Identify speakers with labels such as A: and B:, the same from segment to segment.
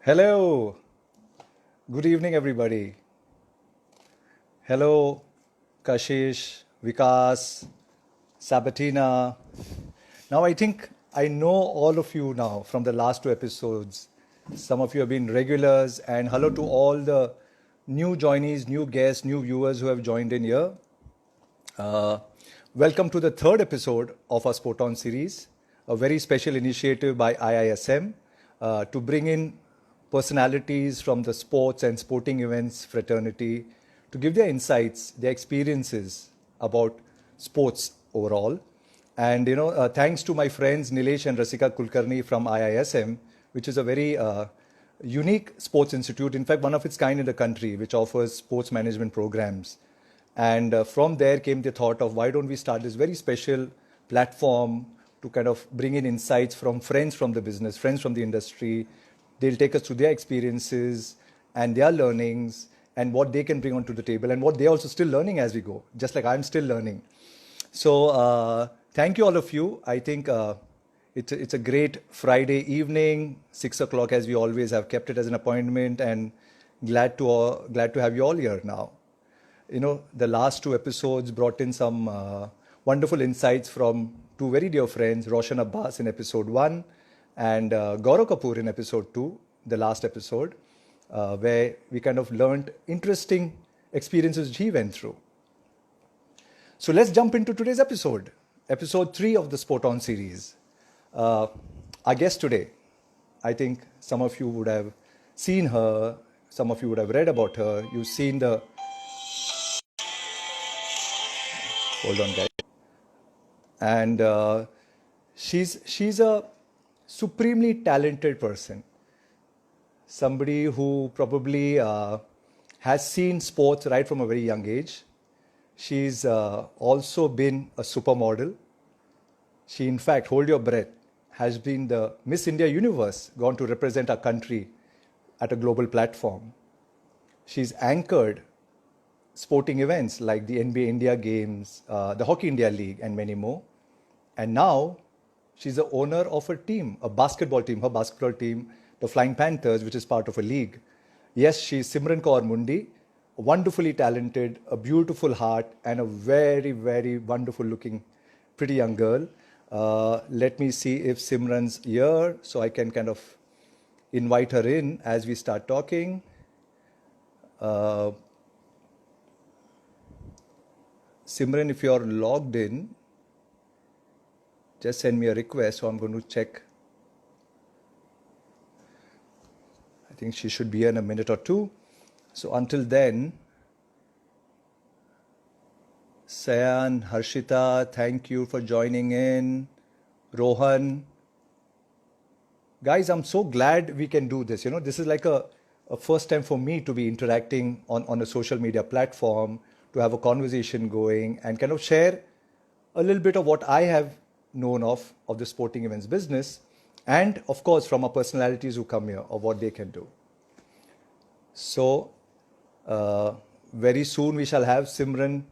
A: Hello, good evening, everybody. Hello, Kashish, Vikas, Sabatina. Now, I think I know all of you now from the last two episodes. Some of you have been regulars, and hello to all the new joinees, new guests, new viewers who have joined in here. Uh, Welcome to the third episode of our SportOn series, a very special initiative by IISM to bring in personalities from the sports and sporting events fraternity to give their insights, their experiences about sports overall. And thanks to my friends Nilesh and Rasika Kulkarni from IISM, which is a very unique sports institute, in fact, one of its kind in the country, which offers sports management programs. And from there came the thought of why don't we start this very special platform to kind of bring in insights from friends from the business, friends from the industry. They'll take us through their experiences and their learnings and what they can bring onto the table and what they're also still learning as we go, just like I'm still learning. So thank you all of you. I think it's a great Friday evening, 6 o'clock as we always have kept it as an appointment, and glad to have you all here now. The last two episodes brought in some wonderful insights from two very dear friends, Roshan Abbas in episode 1 and Gaurav Kapoor in episode 2, the last episode, where we kind of learned interesting experiences he went through. So let's jump into today's episode 3 of the SportOn series. Our guest today, I think some of you would have seen her, some of you would have read about her, you've seen the... Hold on, guys. And she's a supremely talented person. Somebody who probably has seen sports right from a very young age. She's also been a supermodel. She, in fact, hold your breath, has been the Miss India Universe, gone to represent our country at a global platform. She's anchored sporting events like the NBA India Games, the Hockey India League, and many more. And now she's the owner of a team, a basketball team, her basketball team, the Flying Panthers, which is part of a league. Yes, she's Simran Kaur Mundi, wonderfully talented, a beautiful heart, and a very, very wonderful looking, pretty young girl. Let me see if Simran's here so I can kind of invite her in as we start talking. Simran, if you're logged in, just send me a request, so I'm going to check. I think she should be here in a minute or two. So until then, Sayan, Harshita, thank you for joining in. Rohan. Guys, I'm so glad we can do this. This is like a first time for me to be interacting on a social media platform, to have a conversation going and kind of share a little bit of what I have known of the sporting events business, and of course from our personalities who come here, of what they can do. So very soon we shall have Simran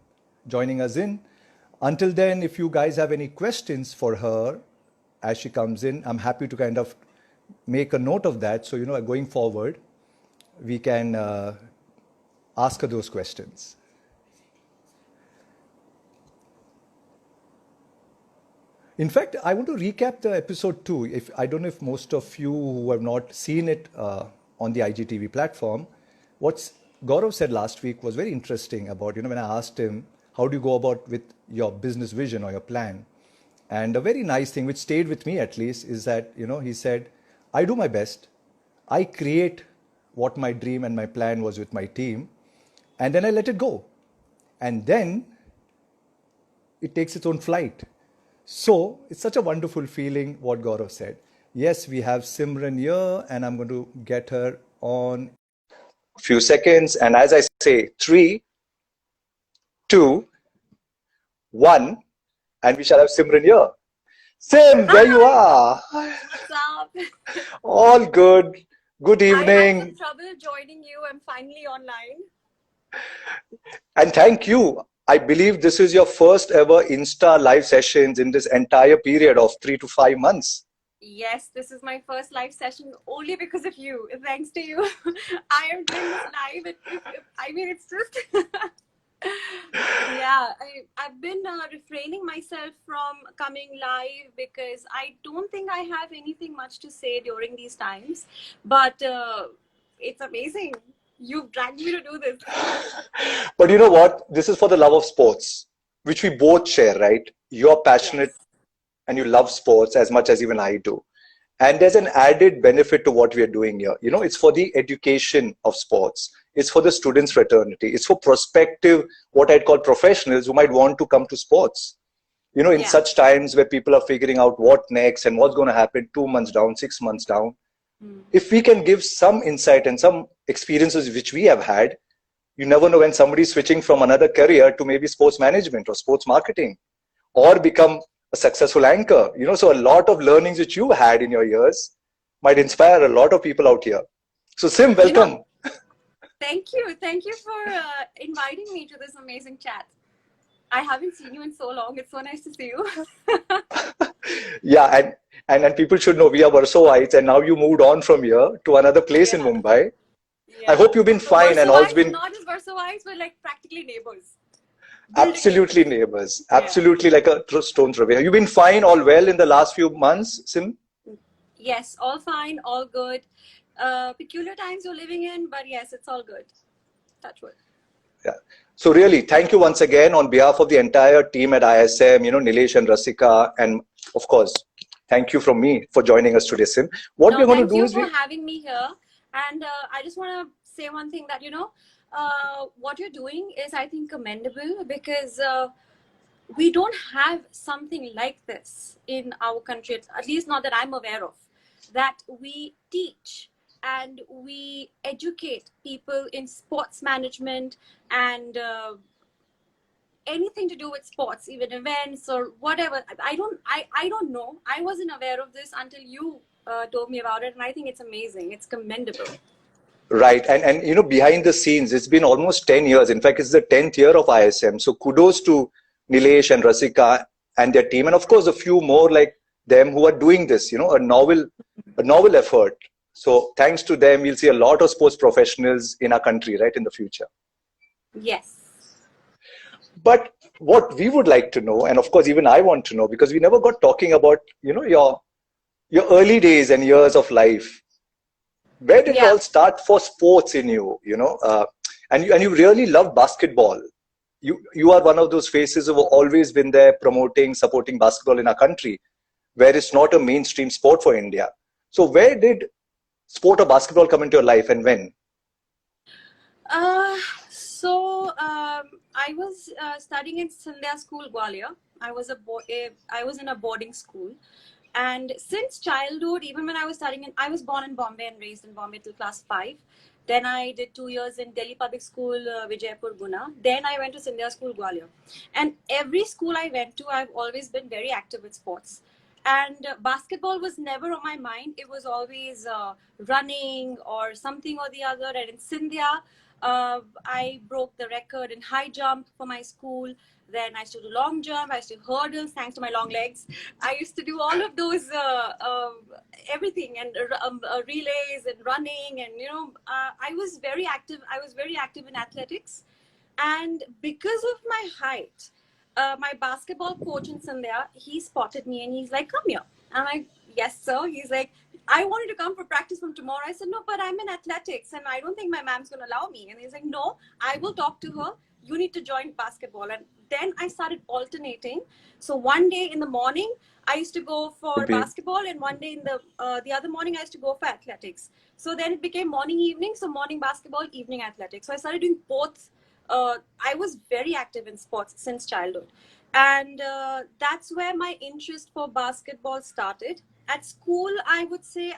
A: joining us in. Until then, if you guys have any questions for her as she comes in, I'm happy to kind of make a note of that. So, going forward, we can ask her those questions. In fact, I want to recap the episode 2. I don't know if most of you who have not seen it on the IGTV platform, what Gaurav said last week was very interesting about, when I asked him, how do you go about with your business vision or your plan? And a very nice thing, which stayed with me at least, is that, he said, I do my best. I create what my dream and my plan was with my team, and then I let it go. And then it takes its own flight. So it's such a wonderful feeling what Gaurav said. Yes, we have Simran here, and I'm going to get her on a few seconds. And as I say, 3, 2, 1, and we shall have Simran here. Sim, there you are.
B: What's up?
A: All good. Good evening.
B: I had some trouble joining you. I'm finally online.
A: And thank you. I believe this is your first ever Insta live sessions in this entire period of 3 to 5 months.
B: Yes, this is my first live session only because of you. Thanks to you, I am doing this live. I mean, it's just yeah. I've been refraining myself from coming live because I don't think I have anything much to say during these times. But it's amazing. You've dragged me to do this.
A: But you know what? This is for the love of sports, which we both share, right? You're passionate
B: Yes.
A: and you love sports as much as even I do. And there's an added benefit to what we are doing here. You know, it's for the education of sports. It's for the students' fraternity. It's for prospective, what I'd call professionals who might want to come to sports. You know, in
B: Yeah.
A: such times where people are figuring out what next and what's going to happen 2 months down, 6 months down.
B: Mm.
A: If we can give some insight and some experiences which we have had, you never know when somebody's switching from another career to maybe sports management or sports marketing or become a successful anchor. You know, so a lot of learnings which you had in your years might inspire a lot of people out here. So Sim,
B: You know,
A: welcome.
B: thank you. Thank you for inviting me to this amazing chat. I haven't seen you in so long. It's so nice to see you.
A: Yeah, and people should know we are Warsawites, and now you moved on from here to another place in
B: Yeah,
A: Mumbai. I
B: yeah.
A: hope you've been
B: So
A: fine and all's
B: Warsawites, and
A: been
B: not just Warsawites, but like practically neighbors, building
A: absolutely
B: neighbors.
A: neighbors,
B: Yeah.
A: absolutely like a stone's throw away. Have you been fine, all well in the last few months, Sim?
B: Yes, all fine, all good. Peculiar times you're living in, but yes, it's all good. Touch wood.
A: Yeah. So really, thank you once again on behalf of the entire team at IISM, you know, Nilesh and Rasika, and of course, thank you from me for joining us today, Sim. What
B: No,
A: we're going to
B: thank
A: do
B: you
A: is
B: for having me here. And I just want to say one thing that, what you're doing is, I think, commendable because we don't have something like this in our country, at least not that I'm aware of, that we teach and we educate people in sports management and anything to do with sports, even events or whatever. I don't know. I wasn't aware of this until you told me about it, and I think it's amazing. It's commendable.
A: right. And you know, behind the scenes, it's been almost 10 years. In fact, it's the 10th year of ISM. So kudos to Nilesh and Rasika and their team. And of course, a few more like them who are doing this, you know, a novel effort. So thanks to them, we'll see a lot of sports professionals in our country, right, in the future.
B: Yes.
A: But what we would like to know, and of course, even I want to know, because we never got talking about, you know, your early days and years of life. Where did it
B: Yeah.
A: all start for sports in you? You know, and you really love basketball. You are one of those faces who have always been there promoting, supporting basketball in our country, where it's not a mainstream sport for India. So where did sport or basketball come into your life, and when?
B: I was studying in Sandhya School, Gwalior. I was in a boarding school, and since childhood, even when I was studying, I was born in Bombay and raised in Bombay till class 5. Then I did 2 years in Delhi Public School, Vijaypur, Guna. Then I went to Sandhya School, Gwalior. And every school I went to, I've always been very active with sports. And basketball was never on my mind. It was always running or something or the other. And in Sindhya, I broke the record in high jump for my school. Then I used to do long jump. I used to do hurdles thanks to my long legs. I used to do all of those, everything, and relays and running. And I was very active. I was very active in athletics, and because of my height, my basketball coach in Sandhya, he spotted me and he's like, "Come here." I'm like, "Yes, sir." He's like, "I wanted to come for practice from tomorrow." I said, "No, but I'm in athletics and I don't think my mom's going to allow me." And he's like, "No, I will talk to her. You need to join basketball." And then I started alternating. So one day in the morning, I used to go for
A: Would be
B: basketball, and one day in the other morning, I used to go for athletics. So then it became morning, evening. So morning basketball, evening athletics. So I started doing both. I was very active in sports since childhood. And that's where my interest for basketball started. At school, I would say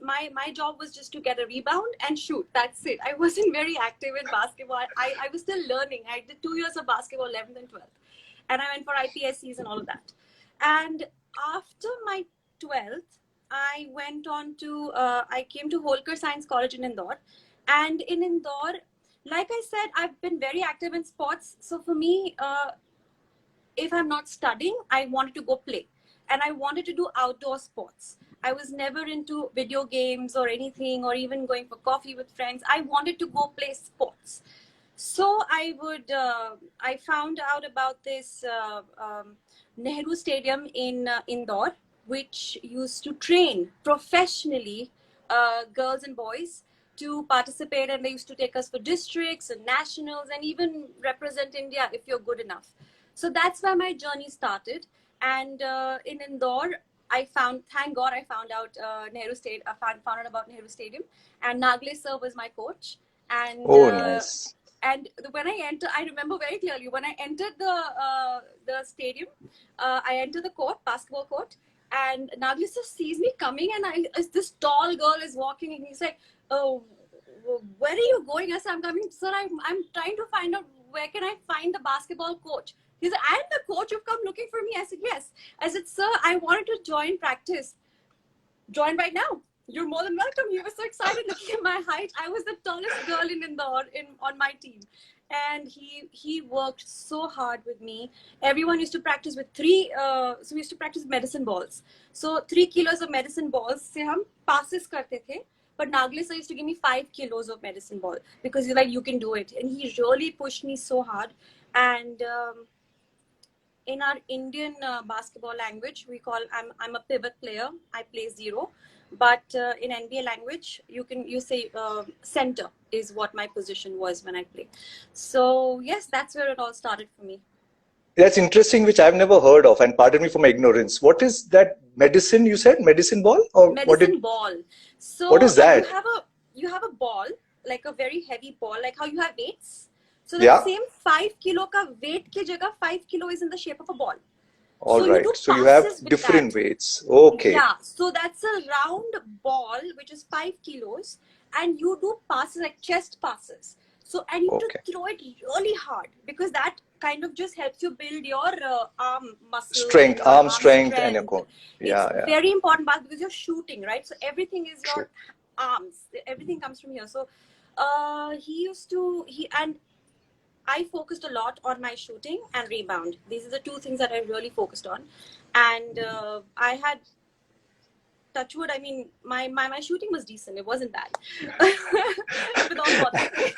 B: my job was just to get a rebound and shoot. That's it. I wasn't very active in basketball. I was still learning. I did 2 years of basketball, 11th and 12th. And I went for IPSCs and all of that. And after my 12th, I went on to, I came to Holkar Science College in Indore. And in Indore, like I said, I've been very active in sports. So for me, if I'm not studying, I wanted to go play. and I wanted to do outdoor sports. I was never into video games or anything, or even going for coffee with friends. I wanted to go play sports. So I found out about this Nehru Stadium in Indore, which used to train professionally girls and boys to participate, and they used to take us for districts and nationals and even represent India if you're good enough. So that's where my journey started. And in Indore, thank God, I found out Nehru Stadium. Found out about Nehru Stadium, and Nagle sir was my coach. And
A: Oh, nice.
B: and when I entered, I remember very clearly when I entered the stadium. I entered the court, basketball court, and Nagle sir sees me coming, and this tall girl is walking, and he's like, "Oh, where are you going?" I said, "I'm coming, sir. I'm trying to find out where can I find the basketball coach." He said, "I'm the coach. You've come looking for me." I said, "Yes." I said, "Sir, I wanted to join practice. Join right now. You're more than welcome." He was so excited looking at my height. I was the tallest girl in Indore on my team. And he worked so hard with me. Everyone used to practice with so we used to practice medicine balls. So 3 kilos of medicine balls se hum passes karte the. But Nagle sir used to give me 5 kilos of medicine ball because he's like, "You can do it." And he really pushed me so hard. And in our Indian basketball language, we call I'm a pivot player. I play 0. But in NBA language, you say center is what my position was when I played. So yes, that's where it all started for me.
A: That's interesting, which I've never heard of. And pardon me for my ignorance. What is that medicine you said? Medicine ball? Or
B: medicine ball. So
A: what is that?
B: You have a ball, like a very heavy ball, like how you have weights. So the
A: Yeah.
B: same 5 kilo ka weight ke jagah 5 kilo is in the shape of a ball.
A: All
B: So
A: right. So you have different weights. Okay.
B: Yeah. So that's a round ball which is 5 kilos, and you do passes like chest passes. So and you have to throw it really hard because that kind of just helps you build your arm muscle,
A: strength, arm strength, and your core. Yeah,
B: it's very important part because you're shooting, right? So everything is your arms. Everything comes from here. So and I focused a lot on my shooting and rebound. These are the 2 things that I really focused on. And I had, touch wood, I mean, my shooting was decent. It wasn't bad. With all modesty.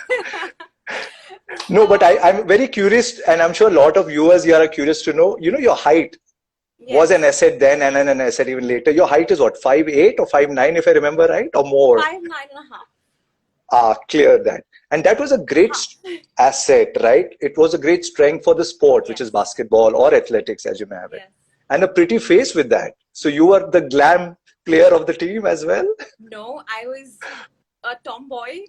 A: No, but I'm very curious, and I'm sure a lot of viewers here are curious to know, your height was an asset then and an asset even later. Your height is what, 5'8" or 5'9", if I remember right, or more?
B: 5'9.5".
A: Clear that. And that was a great asset, right? It was a great strength for the sport, which is basketball or athletics, as you may have it. And a pretty face with that. So you were the glam player of the team as well? No,
B: I was a tomboy.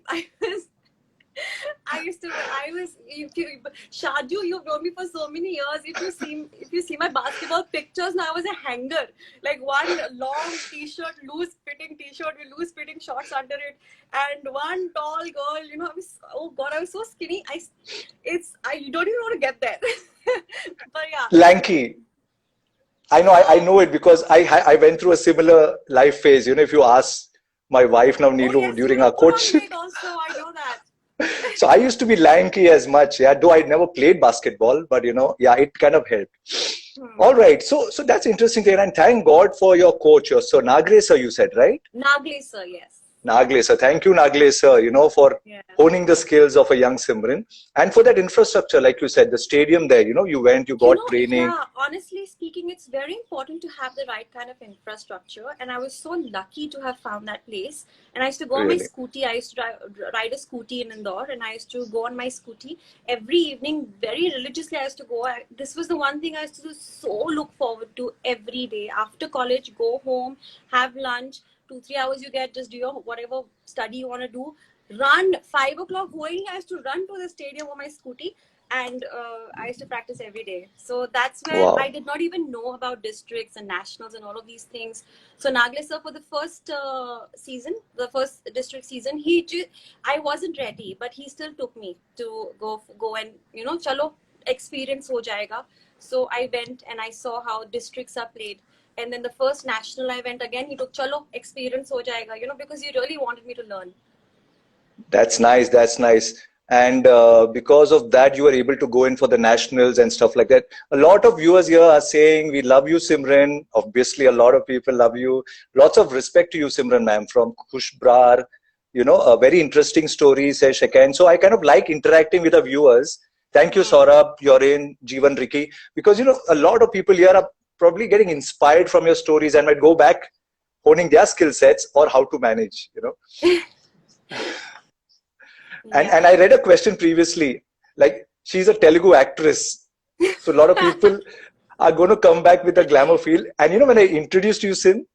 B: Shaju, you've known me for so many years. If you see my basketball pictures, now I was a hanger. Like one long t-shirt, loose fitting t-shirt with loose fitting shorts under it, and one tall girl. I was so skinny. You don't even want to get there. But yeah.
A: Lanky. I know it because I went through a similar life phase. If you ask my wife now, Neelu, during our coach.
B: Also, I know that.
A: So I used to be lanky as much, though I never played basketball, but it kind of helped. All right, so that's interesting there, and thank God for your coach. So Nagle sir, you said, right?
B: Nagle sir, yes.
A: Nagle sir, thank you, Nagle sir, for honing the skills of a young Simran, and for that infrastructure, like you said, the stadium there, you went, you got training.
B: Yeah, honestly speaking, it's very important to have the right kind of infrastructure, and I was so lucky to have found that place. And I used to go on my scooty. I used to ride a scooty in Indore, and I used to go on my scooty every evening, very religiously. I used to go. This was the one thing I used to so look forward to every day. After college, go home, have lunch. 2-3 hours you get, just do your whatever study you want to do. Run 5 o'clock going. I used to run to the stadium on my scooty, and I used to practice every day. So that's where I did not even know about districts and nationals and all of these things. So Nagle sir, for the first season, the first district season, I wasn't ready, but he still took me to go and chalo experience ho jayega. So I went and I saw how districts are played. And then the first national I went again, he took, chalo, experience ho jayega, because he really wanted me to learn.
A: That's nice. That's nice. And because of that, you were able to go in for the nationals and stuff like that. A lot of viewers here are saying, we love you, Simran. Obviously, a lot of people love you. Lots of respect to you, Simran, ma'am, from Kushbrar. You know, a very interesting story, says Shekan. So I kind of like interacting with the viewers. Thank you, Saurabh, Yorin, Jeevan, Ricky. Because, you know, a lot of people here are probably getting inspired from your stories and might go back honing their skill sets or how to manage, you know. And I read a question previously, like she's a Telugu actress. So a lot of people are going to come back with the glamour feel. And you know, when I introduced you, Sin,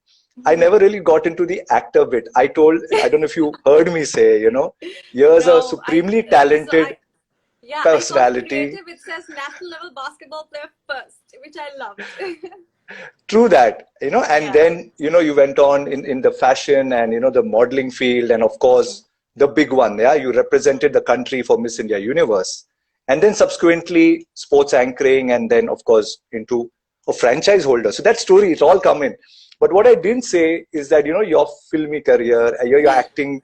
A: I never really got into the actor bit. I don't know if you heard me say, you know, here's a
B: No, I
A: supremely
B: didn't. So
A: talented
B: yeah, I saw the
A: personality.
B: creative. It says national level basketball player first, which I loved.
A: True that, you know, and
B: Yeah.
A: then, you know, you went on in the fashion and, you know, the modeling field, and of course, the big one, yeah, you represented the country for Miss India Universe. And then subsequently, sports anchoring, and then, of course, into a franchise holder. So that story, it's all come in. But what I didn't say is that, you know, your filmy career, your acting,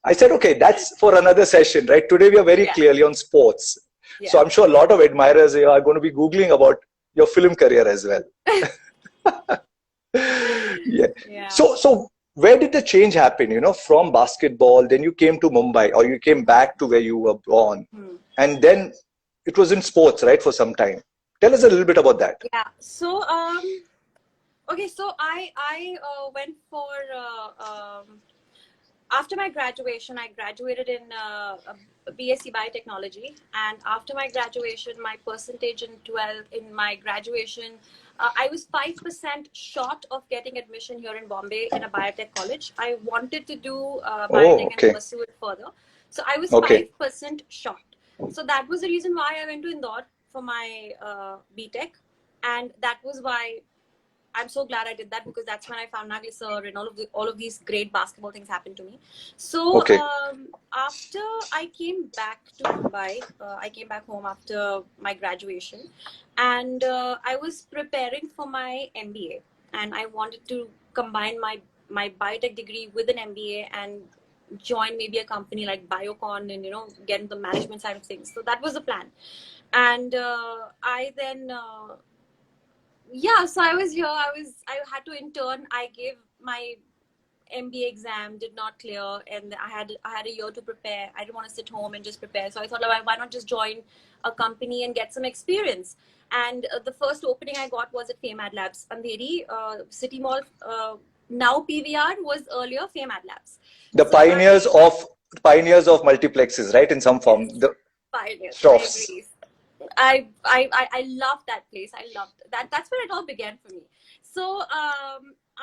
A: I said, okay, that's for another session, right? Today, we are very
B: Yeah.
A: clearly on sports. So
B: Yeah.
A: I'm sure a lot of admirers here are going to be Googling about your film career as well. Yeah.
B: Yeah.
A: So where did the change happen? You know, from basketball, then you came to Mumbai, or you came back to where you were born, and then it was in sports, right, for some time. Tell us a little bit about that.
B: Yeah. So okay. So I went for after my graduation. I graduated in BSc Biotechnology, and after my graduation, my percentage in 12 in my graduation, I was 5% short of getting admission here in Bombay in a biotech college. I wanted to do biotech and
A: Okay.
B: pursue it further, so I was
A: Okay.
B: 5% short. So that was the reason why I went to Indore for my BTech, and that was why I'm so glad I did that, because that's when I found Nagli sir and all of these great basketball things happened to me. So
A: Okay.
B: after I came back to Mumbai, I came back home after my graduation, and I was preparing for my MBA, and I wanted to combine my biotech degree with an MBA and join maybe a company like Biocon and get into the management side of things. So that was the plan, and I then. Yeah, so I was here. I had to intern. I gave my MBA exam, did not clear, and I had a year to prepare. I didn't want to sit home and just prepare, so I thought, why not just join a company and get some experience? And the first opening I got was at FameAd Labs, Andheri, City Mall. Now PVR was earlier FameAd Labs.
A: The
B: So
A: pioneers of multiplexes, right? In some form.
B: yes,
A: The
B: pioneers. I
A: Shofs.
B: agree. I loved that place. I loved that. That's where it all began for me. So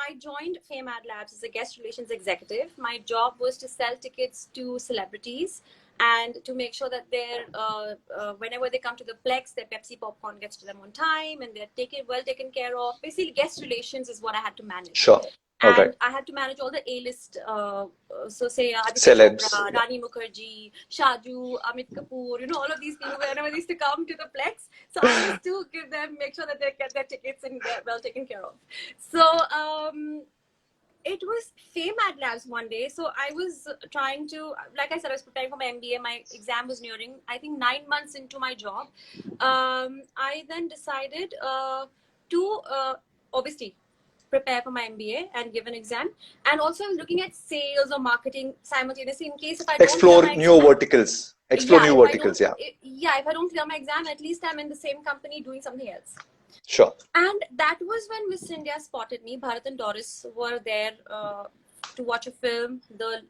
B: I joined FameAd Labs as a guest relations executive. My job was to sell tickets to celebrities and to make sure that they're whenever they come to the Plex, their Pepsi popcorn gets to them on time and they're well taken care of. Basically, guest relations is what I had to manage.
A: Sure. All right.
B: And I had to manage all the A-list, so say Aditya
A: Celebs.
B: Chopra, Rani Mukherjee, Shaju, Amit Kapoor, all of these people, whenever they used to come to the Plex. So I used to give them, make sure that they get their tickets and get well taken care of. So it was FameAd Labs one day. So I was trying to, like I said, I was preparing for my MBA. My exam was nearing, I think 9 months into my job. I then decided to obviously prepare for my MBA and give an exam. And also I was looking at sales or marketing simultaneously in case if I don't
A: Explore
B: clear my
A: new
B: exam.
A: verticals. Explore new verticals, yeah.
B: If I don't clear my exam, at least I'm in the same company doing something else.
A: Sure.
B: And that was when Miss India spotted me. Bharat and Doris were there to watch a film. The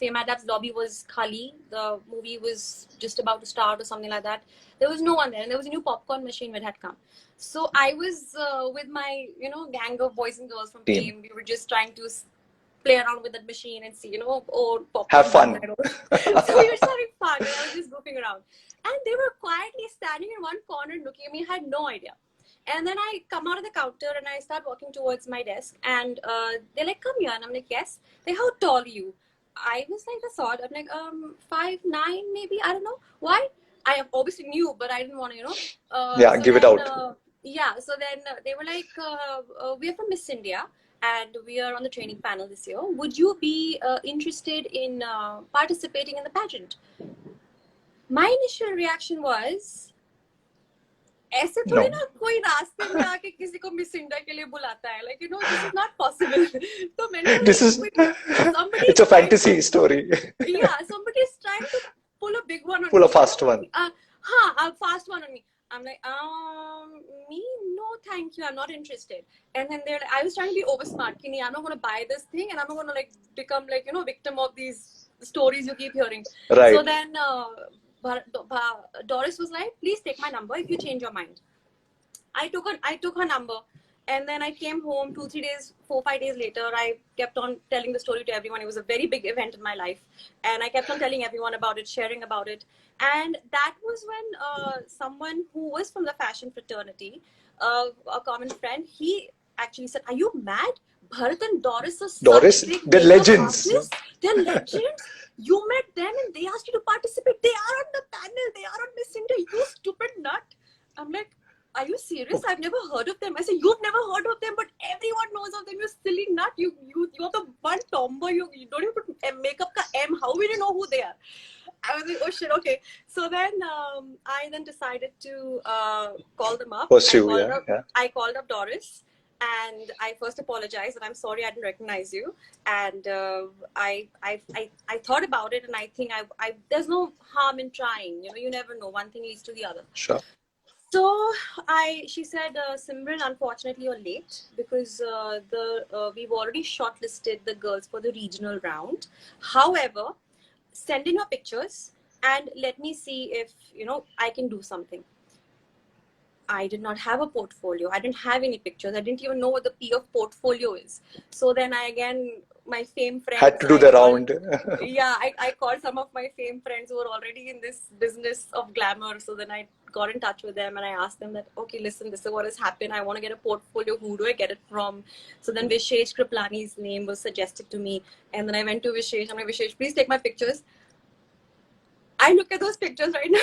B: FameAd Labs lobby was khali. The movie was just about to start or something like that. There was no one there, and there was a new popcorn machine that had come. So I was with my gang of boys and girls from Fame. We were just trying to play around with that machine and see popcorn.
A: Have fun.
B: So we were just having fun. And I was just goofing around, and they were quietly standing in one corner looking at me. I had no idea. And then I come out of the counter and I start walking towards my desk, and they're like, "Come here," and I'm like, "Yes." They're like, "How tall are you?" I was like the sort. I'm like, 5'9", maybe. I don't know why. I obviously knew, but I didn't want to,
A: yeah,
B: so
A: give
B: then,
A: it out.
B: So then they were like, "We are from Miss India, and we are on the training panel this year. Would you be interested in participating in the pageant?" My initial reaction was, ऐसे थोड़ी
A: No.
B: ना कोई रास्ते में आके किसी को miss India के लिए बुलाता है, like, you know, this is not possible. तो मैंने बोला,
A: This is,
B: somebody
A: it's
B: is
A: a
B: trying to,
A: fantasy story.
B: yeah, somebody is trying to pull a big one on
A: Pull a
B: me, you
A: fast
B: know?
A: one.
B: A fast one on me. I'm like, me, no, thank you, I'm not interested. And then they're like, I was trying to be over smart, Kini, I'm not going to buy this thing, and I'm not going to like become like, you know, victim of these stories you keep hearing.
A: Right.
B: So then Doris was like, please take my number if you change your mind. I took her number, and then I came home 2-3 days, 4-5 days later. I kept on telling the story to everyone. It was a very big event in my life, and I kept on telling everyone about it, sharing about it. And that was when someone who was from the fashion fraternity, a common friend, he actually said, "Are you mad? Bharat and Doris are
A: Doris,
B: such big
A: the
B: makeup
A: legends.
B: artists. They're legends. You met them, and they asked you to participate. They are on the panel. They are on Miss India. You stupid nut." I'm like, are you serious? I've never heard of them. I said, you've never heard of them, but everyone knows of them. You silly nut. You're the one tomboy. You don't even put makeup ka M. How will you know who they are? I was like, oh shit, okay. So then I then decided to call them up.
A: Pursue, yeah.
B: I called up Doris, and I first apologized and I'm sorry I didn't recognize you. And I thought about it, and I think I there's no harm in trying. You know, you never know. One thing leads to the other.
A: Sure.
B: So she said, Simran, unfortunately you're late because we've already shortlisted the girls for the regional round. However, send in your pictures and let me see if, you know, I can do something. I did not have a portfolio. I didn't have any pictures. I didn't even know what the P of portfolio is. So then my fame friends
A: had to do the round.
B: Yeah, I called some of my fame friends who were already in this business of glamour. So then I got in touch with them and I asked them that, okay, listen, this is what has happened. I want to get a portfolio. Who do I get it from? So then Vishesh Kriplani's name was suggested to me. And then I went to Vishesh. I'm like, Vishesh, please take my pictures. I look at those pictures right now.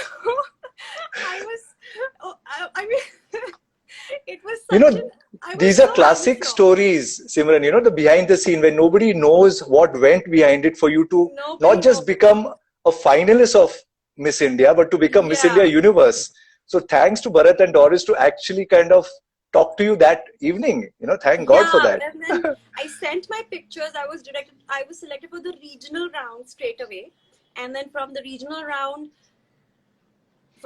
B: I mean, it was such
A: these are classic stories, Simran, you know, the behind the scene when nobody knows what went behind it for you to not just become a finalist of Miss India, but to become Miss India Universe. So thanks to Bharat and Doris to actually kind of talk to you that evening, you know, thank God for that.
B: And then I sent my pictures. I was selected for the regional round straight away. And then from the regional round,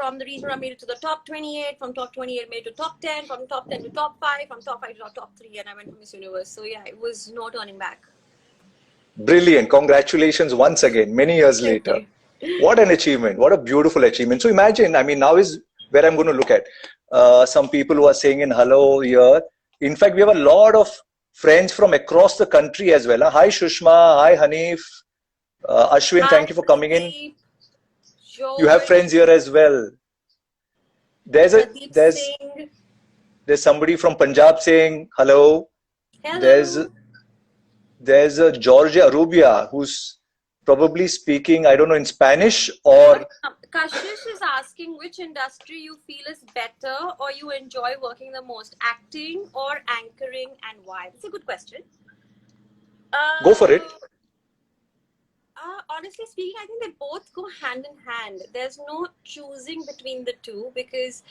B: I made it to the top 28. From top 28, made it to top 10. From top 10 to top 5. From top 5 to top 3. And I went to Miss Universe. So yeah, it was no turning back.
A: Brilliant. Congratulations once again, many years later. What an achievement. What a beautiful achievement. So imagine, I mean, now is where I'm going to look at. Some people who are saying in hello here. In fact, we have a lot of friends from across the country as well. Hi, Shushma. Hi, Hanif. Ashwin, thank you for coming in. You have friends here as well. There's somebody from Punjab saying hello.
B: Hello.
A: There's a Georgia Arubia who's probably speaking, I don't know, in Spanish or...
B: Kashish is asking which industry you feel is better or you enjoy working the most, acting or anchoring, and why? That's a good question.
A: Go for it.
B: Honestly speaking, I think they both go hand in hand. There's no choosing between the two because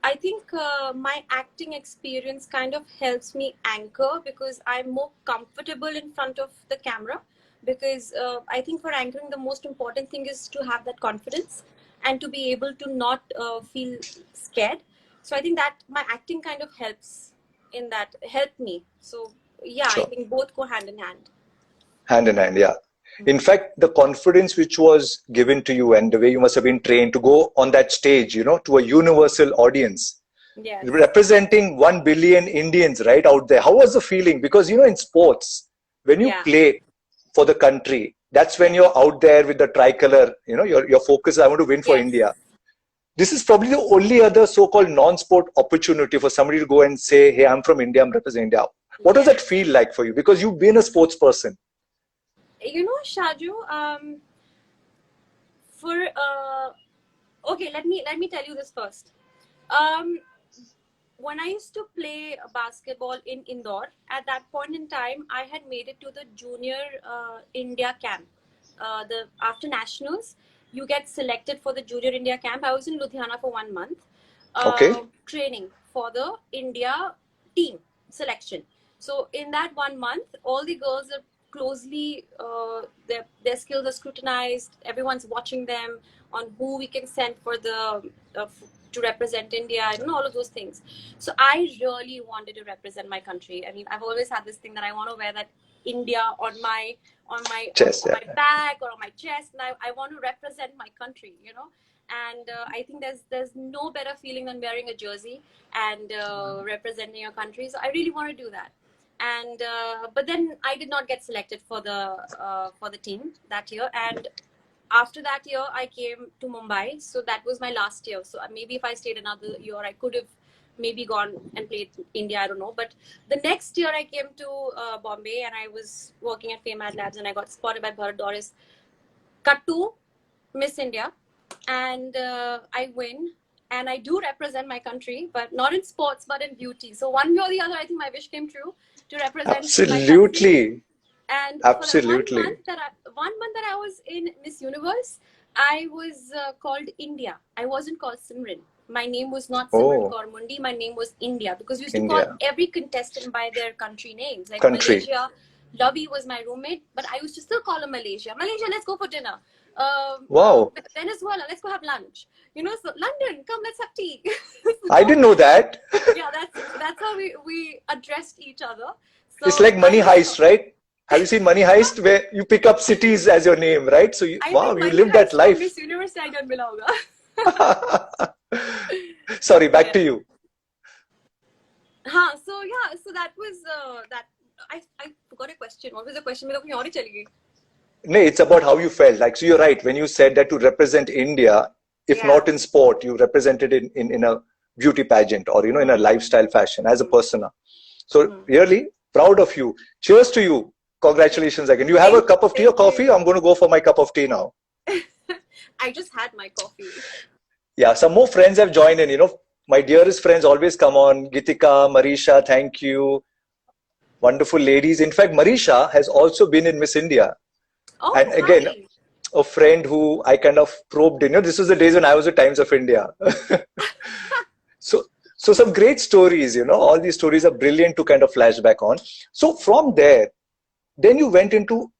B: I think my acting experience kind of helps me anchor because I'm more comfortable in front of the camera. Because I think for anchoring, the most important thing is to have that confidence and to be able to not feel scared. So I think that my acting kind of helped me. So yeah, sure. I think both go hand in hand.
A: Hand in hand, yeah. In fact, the confidence which was given to you and the way you must have been trained to go on that stage, you know, to a universal audience, representing 1 billion Indians right out there. How was the feeling? Because, you know, in sports, when you play for the country, that's when you're out there with the tricolor, you know, your focus, I want to win for India. This is probably the only other so-called non-sport opportunity for somebody to go and say, hey, I'm from India, I'm representing India. What does that feel like for you? Because you've been a sports person.
B: You know, Shaju, okay, let me tell you this first. When I used to play basketball in Indore, at that point in time, I had made it to the junior India camp, after nationals, you get selected for the Junior India camp. I was in Ludhiana for 1 month,
C: Okay.
B: training for the India team selection. So in that 1 month, all the girls are closely, their skills are scrutinized. Everyone's watching them on who we can send for the to represent India and all of those things. So I really wanted to represent my country. I mean, I've always had this thing that I want to wear that India
C: Chess,
B: on
C: yeah.
B: my back or on my chest, and I want to represent my country, And I think there's no better feeling than wearing a jersey and representing your country. So I really want to do that. And but then I did not get selected for the team that year. And after that year, I came to Mumbai. So that was my last year. So maybe if I stayed another year, I could have maybe gone and played India. I don't know. But the next year, I came to Bombay and I was working at Fame Ad Labs and I got spotted by Bharat Doris. Cut to Miss India, and I win. And I do represent my country, but not in sports, but in beauty. So one way or the other, I think my wish came true to represent my country.
C: Absolutely.
B: And for that
C: Absolutely.
B: 1 month that I was in Miss Universe, I was called India. I wasn't called Simran. My name was not Simran
C: Oh,
B: Kaur Mundi. My name was India, because we used to call
C: India.
B: every contestant by their country names. Like
C: Country.
B: Malaysia, Lovey was my roommate, but I used to still call her Malaysia. Malaysia, let's go for dinner.
C: Wow.
B: Venezuela, let's go have lunch. So London, come, let's have tea.
C: I didn't know that.
B: Yeah, that's how we addressed each other.
C: It's
B: So
C: like Money
B: I
C: Heist, right? Have you seen Money Heist where you pick up cities as your name, right? So,
B: I
C: wow,
B: think
C: you
B: Money
C: lived that
B: Heist from
C: life.
B: Miss Universe I mila hoga.
C: Sorry, back
B: Yeah.
C: to you.
B: So yeah, so that was that. I forgot a question. What was the question? मेरे को कहीं और ही चली गई.
C: No, it's about how you felt. Like, so you're right. When you said that to represent India, if
B: Yeah.
C: not in sport, you represented in a beauty pageant or, in a lifestyle fashion as a persona. So really proud of you. Cheers to you. Congratulations again. You have a cup of tea or
B: Thank you.
C: coffee? I'm going to go for my cup of tea now.
B: I just had my coffee.
C: Yeah, some more friends have joined in. My dearest friends always come on. Gitika, Marisha, thank you. Wonderful ladies. In fact, Marisha has also been in Miss India.
B: Oh,
C: And again,
B: hi.
C: a friend who I kind of probed in. This was the days when I was at Times of India. So some great stories, all these stories are brilliant to kind of flashback on. So from there, then you went into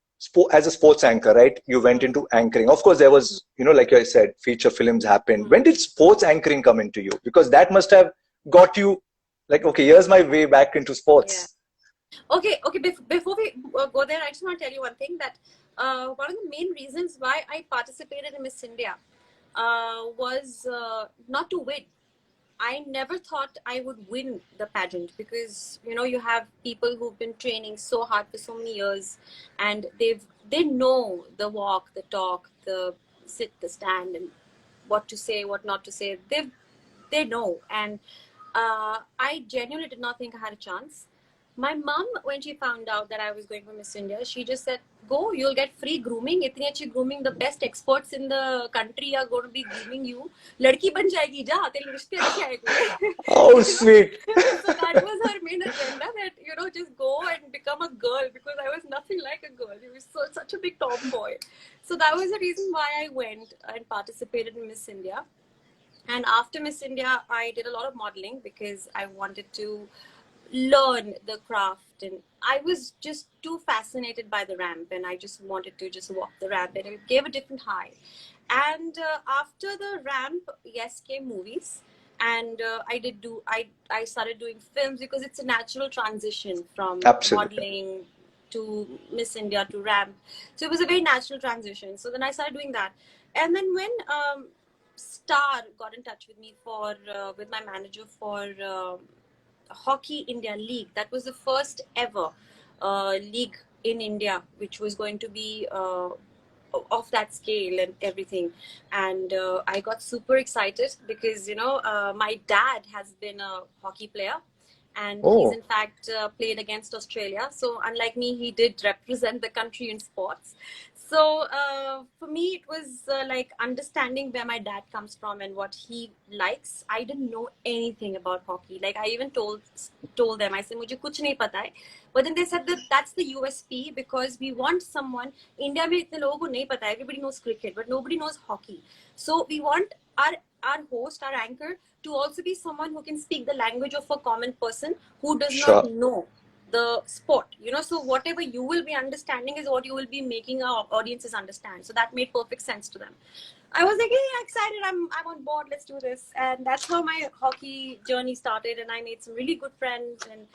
C: as a sports anchor, right? You went into anchoring. Of course, there was, like I said, feature films happened. When did sports anchoring come into you? Because that must have got you like, okay, here's my way back into sports.
B: Yeah. Okay. Before we go there, I just want to tell you one thing, that one of the main reasons why I participated in Miss India was not to win. I never thought I would win the pageant, because you have people who've been training so hard for so many years, and they know the walk, the talk, the sit, the stand, and what to say, what not to say. They know, and I genuinely did not think I had a chance. My mom, when she found out that I was going for Miss India, she just said, "Go, you'll get free grooming. Itni achhi grooming. The best experts in the country are going to be grooming you. Ladki ban jayegi, ja, tere rishte achhe aayenge."
C: Oh, sweet.
B: So that was her main agenda, that just go and become a girl, because I was nothing like a girl. She was such a big tomboy. So that was the reason why I went and participated in Miss India. And after Miss India, I did a lot of modeling, because I wanted to learn the craft, and I was just too fascinated by the ramp, and I just wanted to just walk the ramp, and it gave a different high. And after the ramp, yes, came movies, and I started doing films, because it's a natural transition from
C: Absolutely.
B: modeling to Miss India to ramp. So it was a very natural transition. So then I started doing that, and then when Star got in touch with me with my manager for Hockey India League. That was the first ever league in India, which was going to be of that scale and everything. And I got super excited, because my dad has been a hockey player, and he's in fact played against Australia. So unlike me, he did represent the country in sports. So for me, it was like understanding where my dad comes from and what he likes. I didn't know anything about hockey. Like I even told them, I said, "Mujhe kuch nahi pata hai." But then they said that that's the USP because we want someone. India mein itne logo ko nahi pata hai. Everybody knows cricket, but nobody knows hockey. So we want our host, our anchor, to also be someone who can speak the language of a common person who does not
C: Sure.
B: know the sport, so whatever you will be understanding is what you will be making our audiences understand. So that made perfect sense to them. I was like, hey, excited, I'm on board, let's do this. And that's how my hockey journey started, and I made some really good friends, and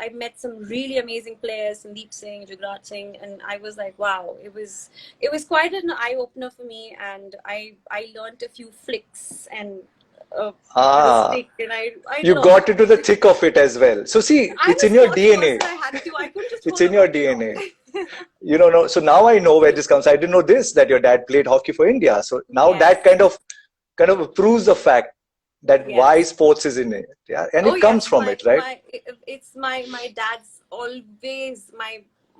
B: I met some really amazing players, Sandeep Singh, Jugraj Singh, and I was like, wow, it was quite an eye opener for me, and I learned a few flicks and
C: Ah,
B: stick, and I
C: you
B: did all
C: got
B: that.
C: into the thick of it as well. So see,
B: I'm
C: it's
B: a
C: in your
B: sports
C: DNA.
B: person. I had to. I couldn't just
C: It's
B: hold
C: in
B: the
C: your
B: hockey long.
C: DNA. No. So now I know where this comes. I didn't know this, that your dad played hockey for India. So now
B: Yes.
C: that kind of proves the fact that
B: Yes.
C: why sports is in it. Yeah, and
B: Oh
C: it comes
B: yes.
C: from it, right?
B: It's my dad's always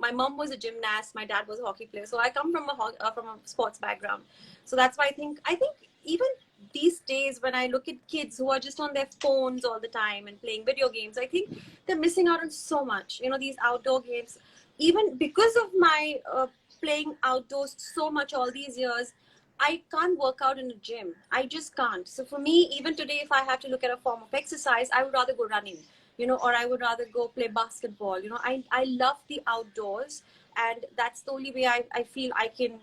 B: my mom was a gymnast. My dad was a hockey player. So I come from a sports background. So that's why I think even these days when I look at kids who are just on their phones all the time and playing video games, I think they're missing out on so much. These outdoor games. Even because of my playing outdoors so much all these years, I can't work out in a gym. I just can't. So for me, even today, if I have to look at a form of exercise, I would rather go running, or I would rather go play basketball. I love the outdoors, and that's the only way I feel I can,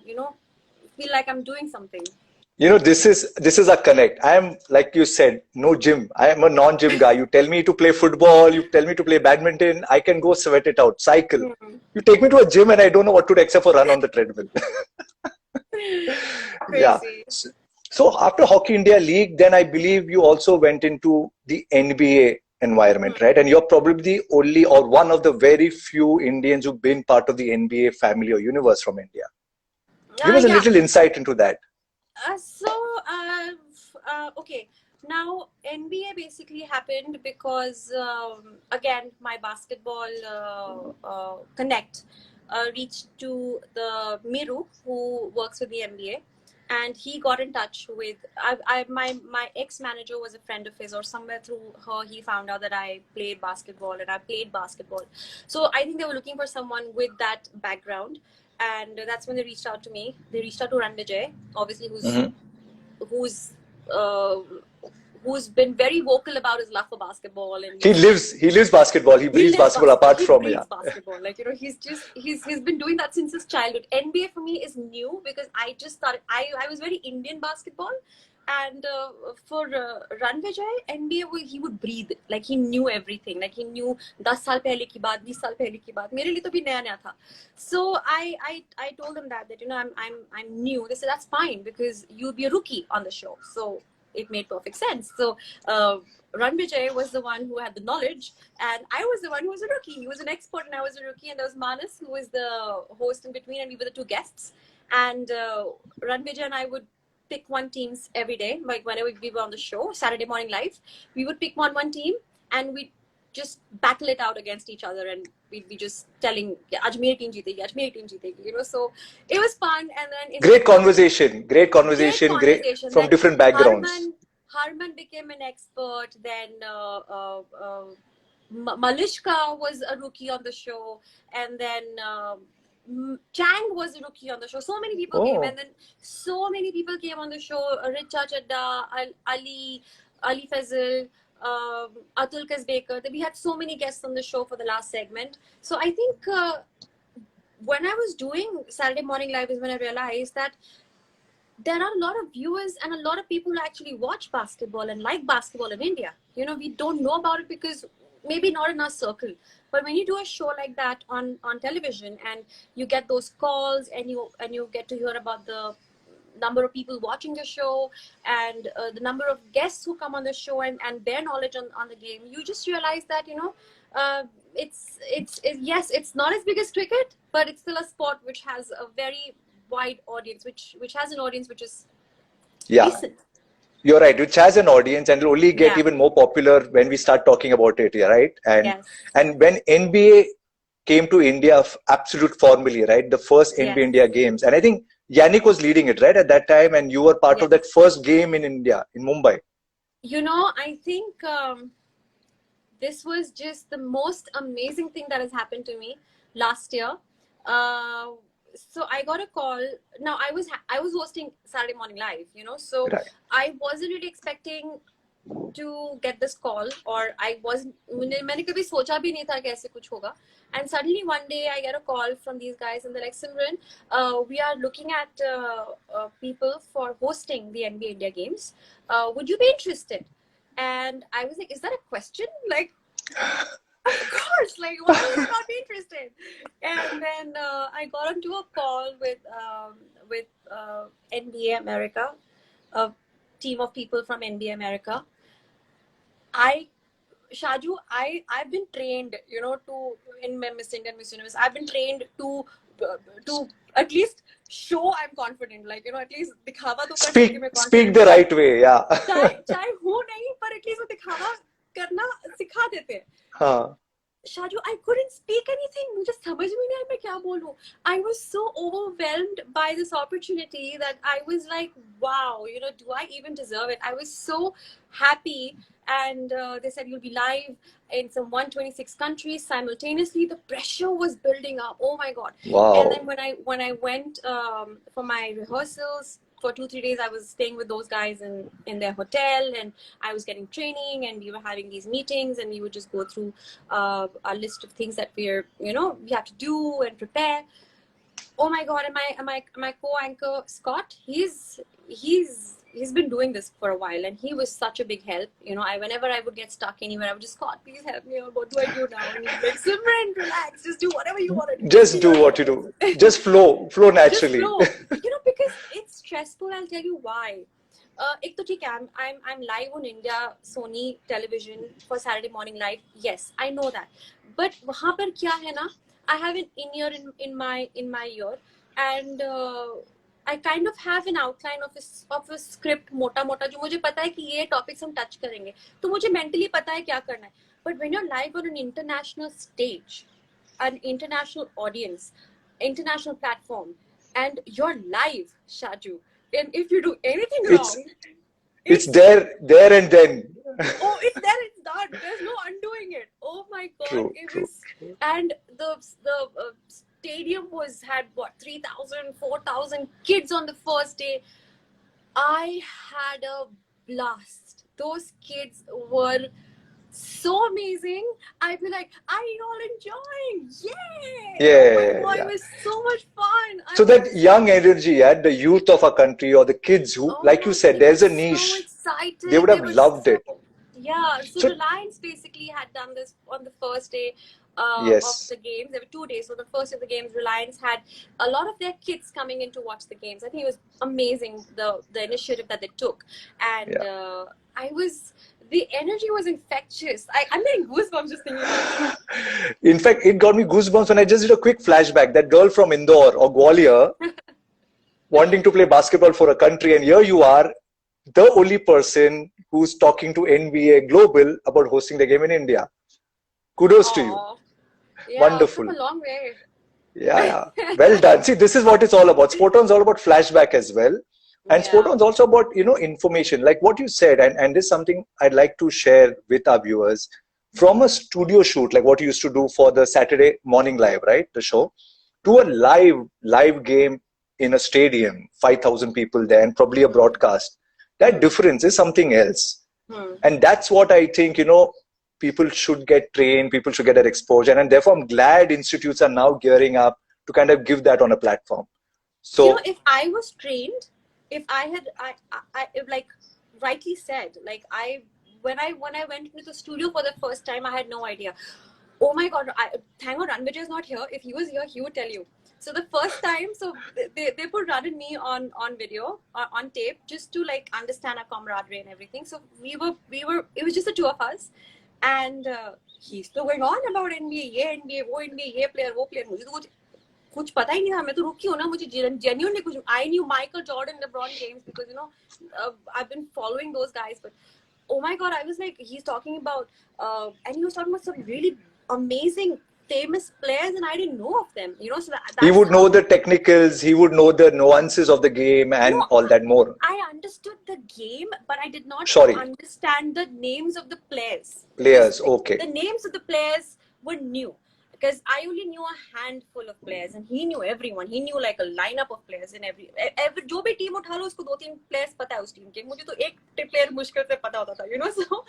B: feel like I'm doing something.
C: This is a connect. I am, like you said, no gym. I am a non-gym guy. You tell me to play football, you tell me to play badminton, I can go sweat it out, cycle. You take me to a gym and I don't know what to do except for run on the treadmill. Yeah.
B: Crazy.
C: So after Hockey India League, then I believe you also went into the NBA environment, right? And you're probably the only or one of the very few Indians who've been part of the NBA family or universe from India. Give us a
B: Yeah.
C: little insight into that.
B: Okay. Now, NBA basically happened because, again, my basketball connect reached to the Miru, who works with the NBA, and he got in touch with my ex manager was a friend of his, or somewhere through her he found out that I played basketball, and I played basketball. So I think they were looking for someone with that background, and that's when they reached out to me. They reached out to Ranvijay, obviously, who's uh, who's been very vocal about his love for basketball, and
C: He lives basketball. He breathes basketball apart
B: he
C: from, yeah.
B: breathes basketball. Like, he's been doing that since his childhood. NBA for me is new because I just started. I was very Indian basketball, and for Ranvijay, NBA he would breathe. Like, he knew everything. Like, he knew 10 साल पहले की बात, 20 साल पहले की बात. मेरे लिए तो भी नया नया था. So I told them that I'm new. They said that's fine because you'll be a rookie on the show. So it made perfect sense. So Ranvijay was the one who had the knowledge, and I was the one who was a rookie. He was an expert, and I was a rookie. And there was Manas, who was the host in between, and we were the two guests. And Ranvijay and I would pick one teams every day. Like, whenever we were on the show, Saturday Morning Live, we would pick one team, and we'd just battle it out against each other, and we'd be just telling, "Aaj meri team jeetegi, aaj meri team jeetegi." So it was fun. And then
C: Great conversation, great from
B: then
C: different backgrounds.
B: Harman became an expert. Then Malishka was a rookie on the show, and then Chang was a rookie on the show. So many people came, and then so many people came on the show. Richa Chadda, Ali Fazil, Atul Kasbekar. We had so many guests on the show for the last segment. So I think when I was doing Saturday Morning Live is when I realized that there are a lot of viewers and a lot of people who actually watch basketball and like basketball in India. We don't know about it because maybe not in our circle. But when you do a show like that on television, and you get those calls, and you get to hear about the number of people watching the show, and the number of guests who come on the show, and their knowledge on the game, you just realize that yes, it's not as big as cricket, but it's still a sport which has a very wide audience, which has an audience which is decent.
C: You're right, which has an audience, and will only get even more popular when we start talking about it, right? And
B: Yes.
C: and when NBA came to India absolute formally, right? The first NBA
B: Yes.
C: India games. And I think Yannick was leading it, right, at that time. And you were part of
B: Yes.
C: that first game in India, in Mumbai.
B: You know, I think this was just the most amazing thing that has happened to me last year. Uh, so I got a call. Now I was hosting Saturday Morning Live, you know, so
C: Right.
B: I wasn't really expecting to get this call, or I wasn't. मैंने कभी सोचा भी नहीं था कि ऐसे कुछ होगा. And suddenly one day I get a call from these guys, and they're like, Simran, we are looking at people for hosting the NBA India games. Would you be interested? And I was like, is that a question? Like, of course, like, why would I not be interested? And then I got onto a call with NBA America, a team of people from NBA America. Shaju, I've been trained, you know, in Miss India and Miss Universe. I've been trained to at least show I'm confident. Like, you know, at least दिखावा तो कर सकती हूँ मैं confident.
C: Speak the right way, yeah.
B: चाहे हूँ नहीं, पर at least वो दिखावा करना सिखा देते हैं.
C: हाँ.
B: Shaju, I couldn't speak anything. मुझे समझ में नहीं आया मैं क्या बोलूं. I was so overwhelmed by this opportunity that I was like, wow, you know, do I even deserve it? I was so happy. And they said you'll be live in some 126 countries simultaneously. The pressure was building up. Oh my God.
C: Wow.
B: And then when I went for my rehearsals, for 2-3 days I was staying with those guys in their hotel, and I was getting training, and we were having these meetings, and we would just go through a list of things that we have to do and prepare. Oh my God. And my co-anchor Scott, he's been doing this for a while, and he was such a big help. You know, whenever I would get stuck anywhere, I would just, Scott, please help me out. What do I do now? And he's like, Simran, relax, just do whatever you want to do.
C: Just do what you do. Just flow naturally.
B: Just flow. You know, because it's stressful. I'll tell you why. एक तो ठीक है, I'm live on India Sony television for Saturday Morning Live. Yes, I know that. But वहाँ पर क्या है ना? I have an in-ear in my ear, and I kind of have an outline of a script मोटा जो मुझे पता है कि ये topics हम touch करेंगे. तो मुझे mentally पता है क्या करना है. But when you're live on an international stage, an international audience, international platform, and you're live, Shaju, and if you do anything wrong,
C: it's there and then.
B: Oh, it's there, it's done. There's no undoing it. Oh my God.
C: True.
B: And the stadium had what, 3,000, 4,000 kids on the first day. I had a blast. Those kids were so amazing. I'd be like, are you all enjoying?
C: Yeah.
B: Oh my God, it was so much fun.
C: So that young energy, the youth of our country, or the kids who, like you said, there's a niche.
B: So excited.
C: They would have loved it.
B: Yeah, so Reliance basically had done this on the first day of the games. There were 2 days. So the first of the games, Reliance had a lot of their kids coming in to watch the games. I think it was amazing, the initiative that they took. And the energy was infectious. I'm getting goosebumps just thinking about it.
C: In fact, it got me goosebumps when I just did a quick flashback. That girl from Indore or Gwalior wanting to play basketball for a country, and here you are, the only person who's talking to NBA Global about hosting the game in India. Kudos to you.
B: Yeah,
C: wonderful.
B: It's come a long way.
C: Yeah. Well done. See, this is what it's all about. SportOn's all about flashback as well. And SportOn's also about, information, like what you said. And this is something I'd like to share with our viewers. From a studio shoot, like what you used to do for the Saturday Morning Live, right? The show, to a live game in a stadium, 5,000 people there, and probably a broadcast. That difference is something else. And that's what I think, people should get trained, people should get that exposure. And therefore, I'm glad institutes are now gearing up to kind of give that on a platform. So,
B: if I was trained, if I had, I like rightly said, like when I went into the studio for the first time, I had no idea. Oh my God, thank God Ranvijay is not here. If he was here, he would tell you. So the first time, so they put Ran and me on video, on tape, just to like understand our camaraderie and everything. So we were, it was just the two of us. And he's still going on about NBA, ये NBA, वो NBA, ये player, वो player. मुझे तो कुछ पता ही नहीं था. मैं तो रुकी हूँ ना. मुझे genuinely कुछ. I knew Michael Jordan, LeBron James, because I've been following those guys. But oh my God, I was like, he's talking about, and he was talking about some really amazing famous players and I didn't know of them. You know, so
C: He
B: that's
C: would know
B: how.
C: the technicals, he would know the nuances of the game and
B: No,
C: all that more.
B: I understood the game, but I did not
C: Sorry,
B: understand the names of the players because
C: players. Okay.
B: the names of the players were new. Because I only knew a handful of players, and he knew everyone. He knew like a lineup of players in every जो भी team उठा लो उसको 2-3 players पता है उस team के. मुझे तो एक player मुश्किल से पता होता था, you know. So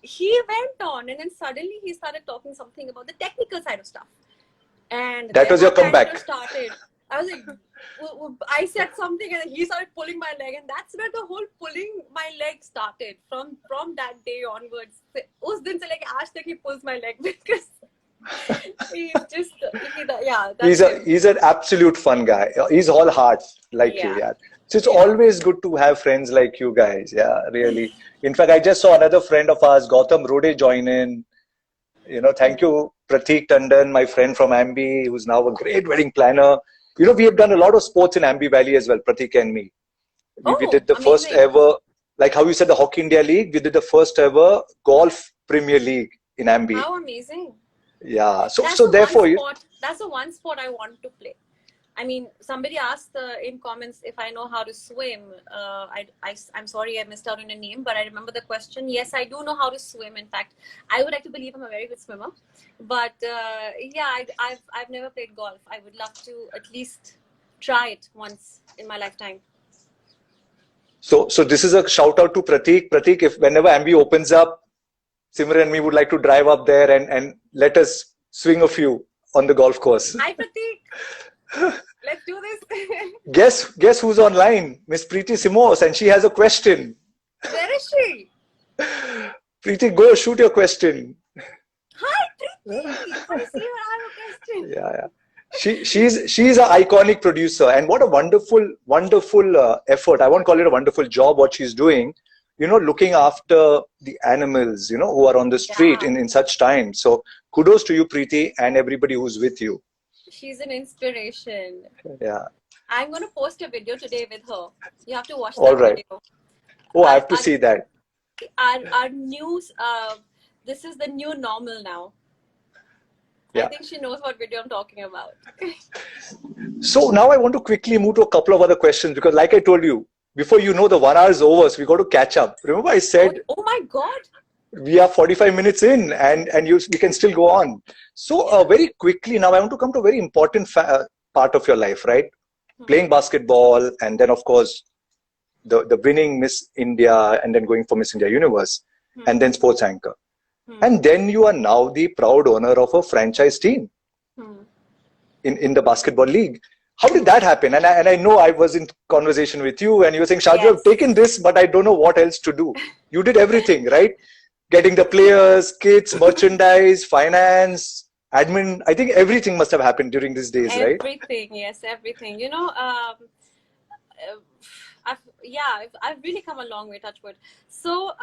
B: he went on, and then suddenly he started talking something about the technical side of stuff, and
C: That
B: then
C: was your
B: our banter
C: comeback.
B: started. I was like, I said something, and he started pulling my leg, and that's where the whole pulling my leg started. From that day onwards, उस दिन से लेके आज तक he pulls my leg because. He's just yeah. That's
C: He's an absolute fun guy. He's all heart like you,
B: yeah.
C: yeah. So it's always good to have friends like you guys, yeah, really. In fact, I just saw another friend of ours, Gautam Rode, join in. You know, thank you, Prateek Tandon, my friend from Ambi, who's now a great wedding planner. You know, we have done a lot of sports in Ambi Valley as well, Prateek and me. We did the first
B: Amazing.
C: ever, like how you said, the Hockey India League. We did the first ever golf Premier League in Ambi.
B: How amazing!
C: Yeah. So
B: That's
C: so
B: the
C: therefore,
B: that's the one sport I want to play. I mean, somebody asked in comments if I know how to swim. I'm sorry I missed out on your name, but I remember the question. Yes, I do know how to swim. In fact, I would like to believe I'm a very good swimmer. But yeah, I've never played golf. I would love to at least try it once in my lifetime.
C: so this is a shout out to Prateek. Prateek, if whenever Ambi opens up, Simran and me would like to drive up there and let us swing a few on the golf course.
B: Hi, Prateek. Let's do this.
C: Guess who's online? Miss Preeti Simos, and she has a question.
B: Where is she?
C: Preeti, go shoot your question.
B: Hi, Preeti. I see her. I have a question.
C: Yeah. She's an iconic producer, and what a wonderful effort. I won't call it a wonderful job what she's doing. You know, looking after the animals, you know, who are on the street
B: Yeah.
C: in such times. So kudos to you, Preeti, and everybody who's with you.
B: She's an inspiration.
C: Yeah.
B: I'm going to post a video today with her. You have to watch that
C: All right.
B: video.
C: Oh, I have to see that.
B: Our news, this is the new normal now.
C: Yeah.
B: I think she knows what video I'm talking about.
C: So now I want to quickly move to a couple of other questions because, like I told you, before you know the 1 hour is over, so we got to catch up. Remember I said
B: Oh my God.
C: we are 45 minutes in and we can still go on. So very quickly now I want to come to a very important part of your life, right? Playing basketball and then of course the winning Miss India and then going for Miss India Universe and then sports anchor. And then you are now the proud owner of a franchise team in the basketball league. How did that happen? And I know I was in conversation with you and you were saying, Shaju,
B: Yes.
C: I've taken this, but I don't know what else to do. You did everything, right? Getting the players, kits, merchandise, finance, admin. I think everything must have happened during these days, right?
B: Everything, yes, everything. You know, I've really come a long way, touch wood. So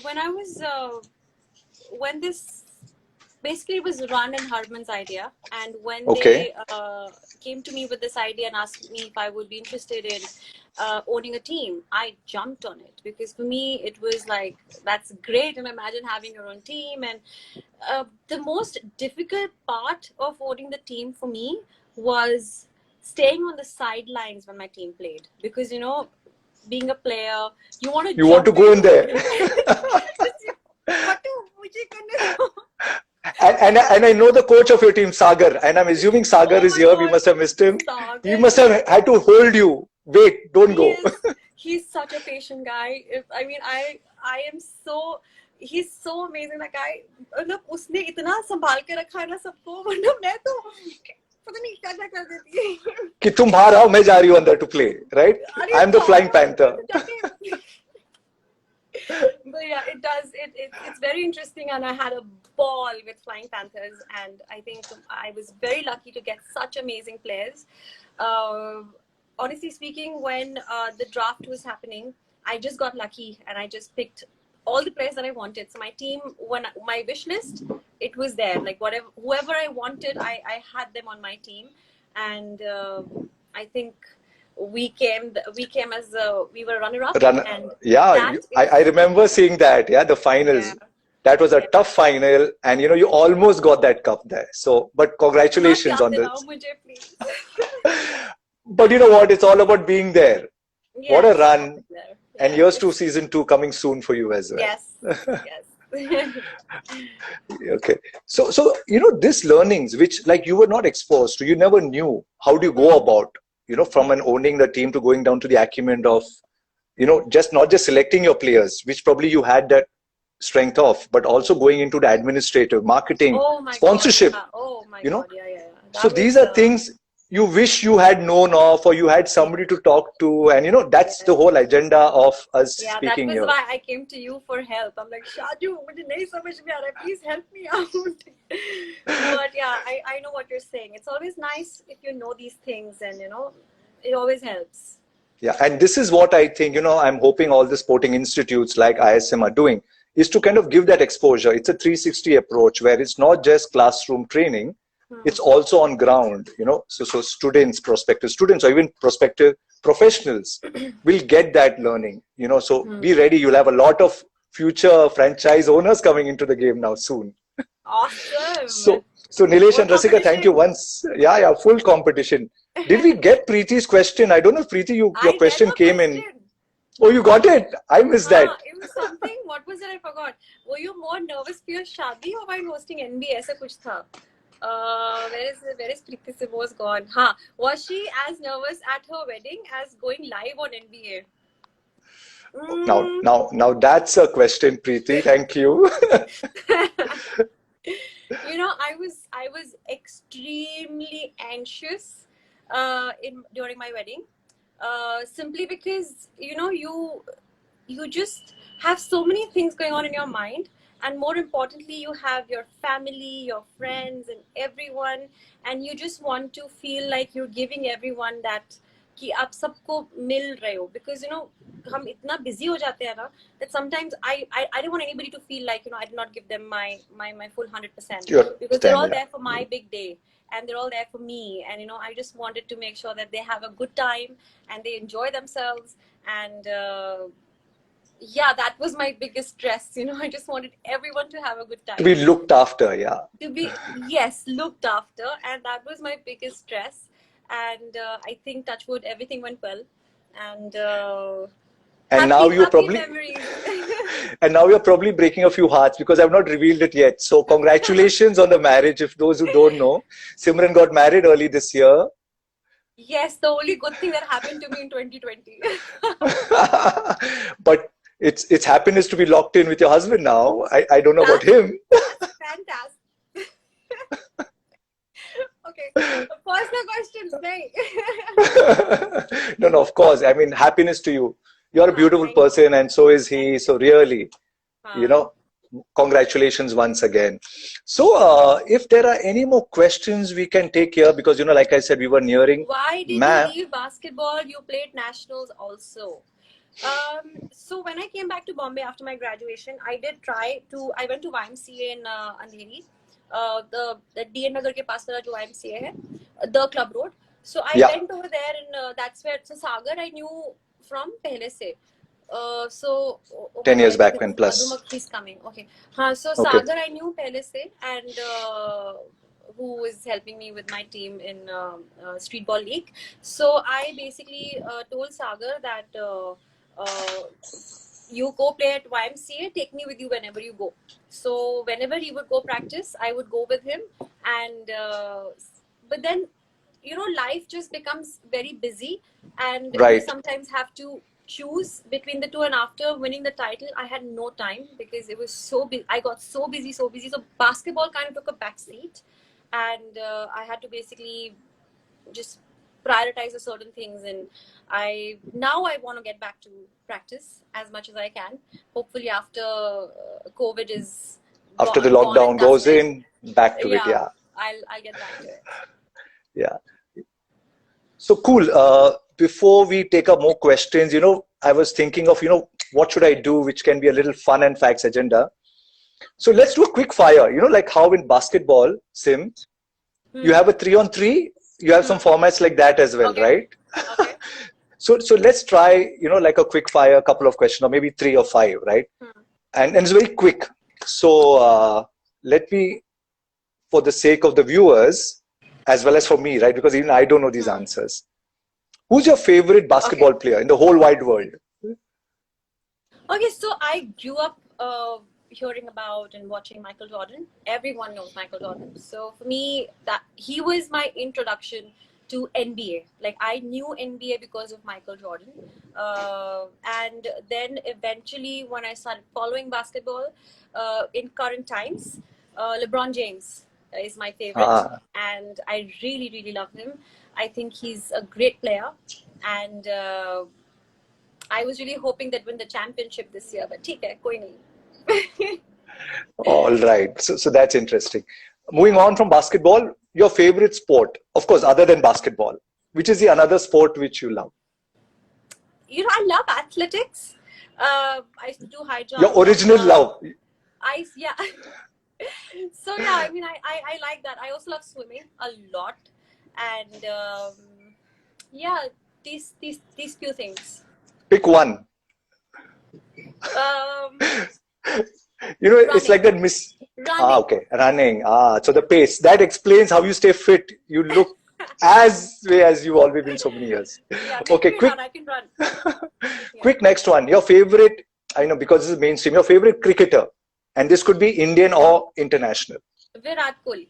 B: when I was, when this basically it was Ran and Harman's idea, and when they came to me with this idea and asked me if I would be interested in owning a team, I jumped on it because for me it was like, that's great, and imagine having your own team. And the most difficult part of owning the team for me was staying on the sidelines when my team played, because you know, being a player, you want to
C: go in there. And I know the coach of your team, Sagar, and I'm assuming Sagar is here. We must have missed him. He must have had to hold you. Wait, don't go.
B: He's such a patient guy. I mean, I am so. He's so amazing. Like मतलब उसने इतना संभाल के रखा है ना सबको, वरना मैं तो पता नहीं क्या क्या कर देती है.
C: कि तुम बाहर आओ, मैं जा रही हूँ अंदर to play, right? I'm the flying panther.
B: But yeah, it does. It's very interesting, and I had a ball with Flying Panthers, and I think I was very lucky to get such amazing players. Honestly speaking, when the draft was happening, I just got lucky, and I just picked all the players that I wanted. So my team, when my wish list, it was there. Like whoever I wanted, I had them on my team, and I think we came as we were runner-up. And
C: yeah, I remember seeing that. Yeah, the finals.
B: Yeah.
C: That was a tough final, and you almost got that cup there. So, but congratulations on this. But you know what? It's all about being there. What a run. And here's to season 2 coming soon for you as well.
B: Yes. Yes.
C: Okay. So, this learnings, which like you were not exposed to, you never knew. How do you go about, from an owning the team to going down to the acumen of, just not just selecting your players, which probably you had that strength of, but also going into the administrative, marketing, sponsorship.
B: God, yeah. Oh my God. Yeah.
C: So these are things you wish you had known of, or you had somebody to talk to, and that's the whole agenda of us speaking here.
B: That was why I came to you for help. I'm like, Shaju, mujhe nahi samajh mein aa raha, please help me out. But yeah, I know what you're saying. It's always nice if you know these things, and it always helps.
C: Yeah, and this is what I think, I'm hoping all the sporting institutes like IISM are doing, is to kind of give that exposure. It's a 360 approach where it's not just classroom training, it's also on ground, so students, prospective students, or even prospective professionals will get that learning, so be ready. You'll have a lot of future franchise owners coming into the game now soon.
B: Awesome.
C: So Nilesh and Rasika, thank you once. Yeah, full competition. Did we get Preeti's question? I don't know if Preeti, your question came in. Oh, you got it? I missed that.
B: It was something, what was it? I forgot. Were you more nervous for your shadi or while hosting NBA? Aisa kuch tha. Where is Preeti? Sim was gone. Was she as nervous at her wedding as going live on NBA?
C: Now that's a question, Preeti. Thank you.
B: I was extremely anxious during my wedding, simply because you just have so many things going on in your mind. And more importantly, you have your family, your friends, and everyone, and you just want to feel like you're giving everyone that कि आप सबको मिल रहे हो, because हम इतना busy हो जाते हैं ना that sometimes I don't want anybody to feel like I did not give them my full 100%, because they're all there for my big day, and they're all there for me, and I just wanted to make sure that they have a good time and they enjoy themselves, and that was my biggest stress. I just wanted everyone to have a good time.
C: To be looked after,
B: looked after. And that was my biggest stress. And I think, touch wood, everything went well. And
C: now you're probably and now you're probably breaking a few hearts, because I've not revealed it yet. So congratulations on the marriage. If those who don't know, Simran got married early this year.
B: Yes, the only good thing that happened to me in 2020.
C: But it's happiness to be locked in with your husband now. I don't know about him.
B: That's fantastic. Okay, personal questions,
C: No, of course. I mean, happiness to you. You're a beautiful person, and so is he. So really, congratulations once again. So if there are any more questions, we can take here, because like I said, we were nearing.
B: Why did you leave basketball? You played nationals also. So when I came back to Bombay after my graduation, I went to YMCA in Andheri, the DN Nagar ke paas jo YMCA hai, the club road. So I went over there, and that's where, so Sagar I knew from pehle se.
C: 10 years back when plus.
B: He's coming. Okay. So Sagar I knew pehle se, and who was helping me with my team in Streetball League. So I basically told Sagar that you go play at YMCA, take me with you whenever you go. So whenever he would go practice, I would go with him. And but then life just becomes very busy, and you sometimes have to choose between the two. And after winning the title, I had no time, because it was so busy. I got so busy. So basketball kind of took a back seat, and I had to basically just prioritize certain things. And now I want to get back to practice as much as I can. Hopefully after COVID is
C: after the lockdown goes in, back to it. Yeah,
B: I'll get back to it.
C: Yeah. So cool. Before we take up more questions, I was thinking of, what should I do, which can be a little fun and facts agenda. So let's do a quick fire, like how in basketball, Sim, you have a 3-on-3, you have some formats like that as well, right?
B: Okay.
C: So let's try, like a quick fire, a couple of questions, or maybe 3 or 5, right? And it's very quick. So let me, for the sake of the viewers, as well as for me, right? Because even I don't know these answers. Who's your favorite basketball player in the whole wide world?
B: Okay, so I grew up hearing about and watching Michael Jordan. Everyone knows Michael Jordan. So for me, that he was my introduction to NBA. Like I knew NBA because of Michael Jordan. And then eventually when I started following basketball in current times, LeBron James is my favorite. And I really, really love him. I think he's a great player. And I was really hoping that win the championship this year, but ठीक है, कोई नहीं.
C: All right. So that's interesting. Moving on from basketball, your favorite sport, of course, other than basketball, which is the another sport which you love?
B: You know, I love athletics. I used to do high jump.
C: Your original love.
B: Yeah. So yeah, I mean, I like that. I also love swimming a lot, and yeah, these few things.
C: Pick one. You know,
B: Running.
C: it's like that miss.
B: Running.
C: Okay, running. So the pace that explains how you stay fit. You look as way as you've always been so many years.
B: Yeah,
C: okay, quick.
B: I can run.
C: Quick, next one. Your favorite? I know because this is mainstream. Your favorite cricketer, and this could be Indian or international.
B: Virat Kohli.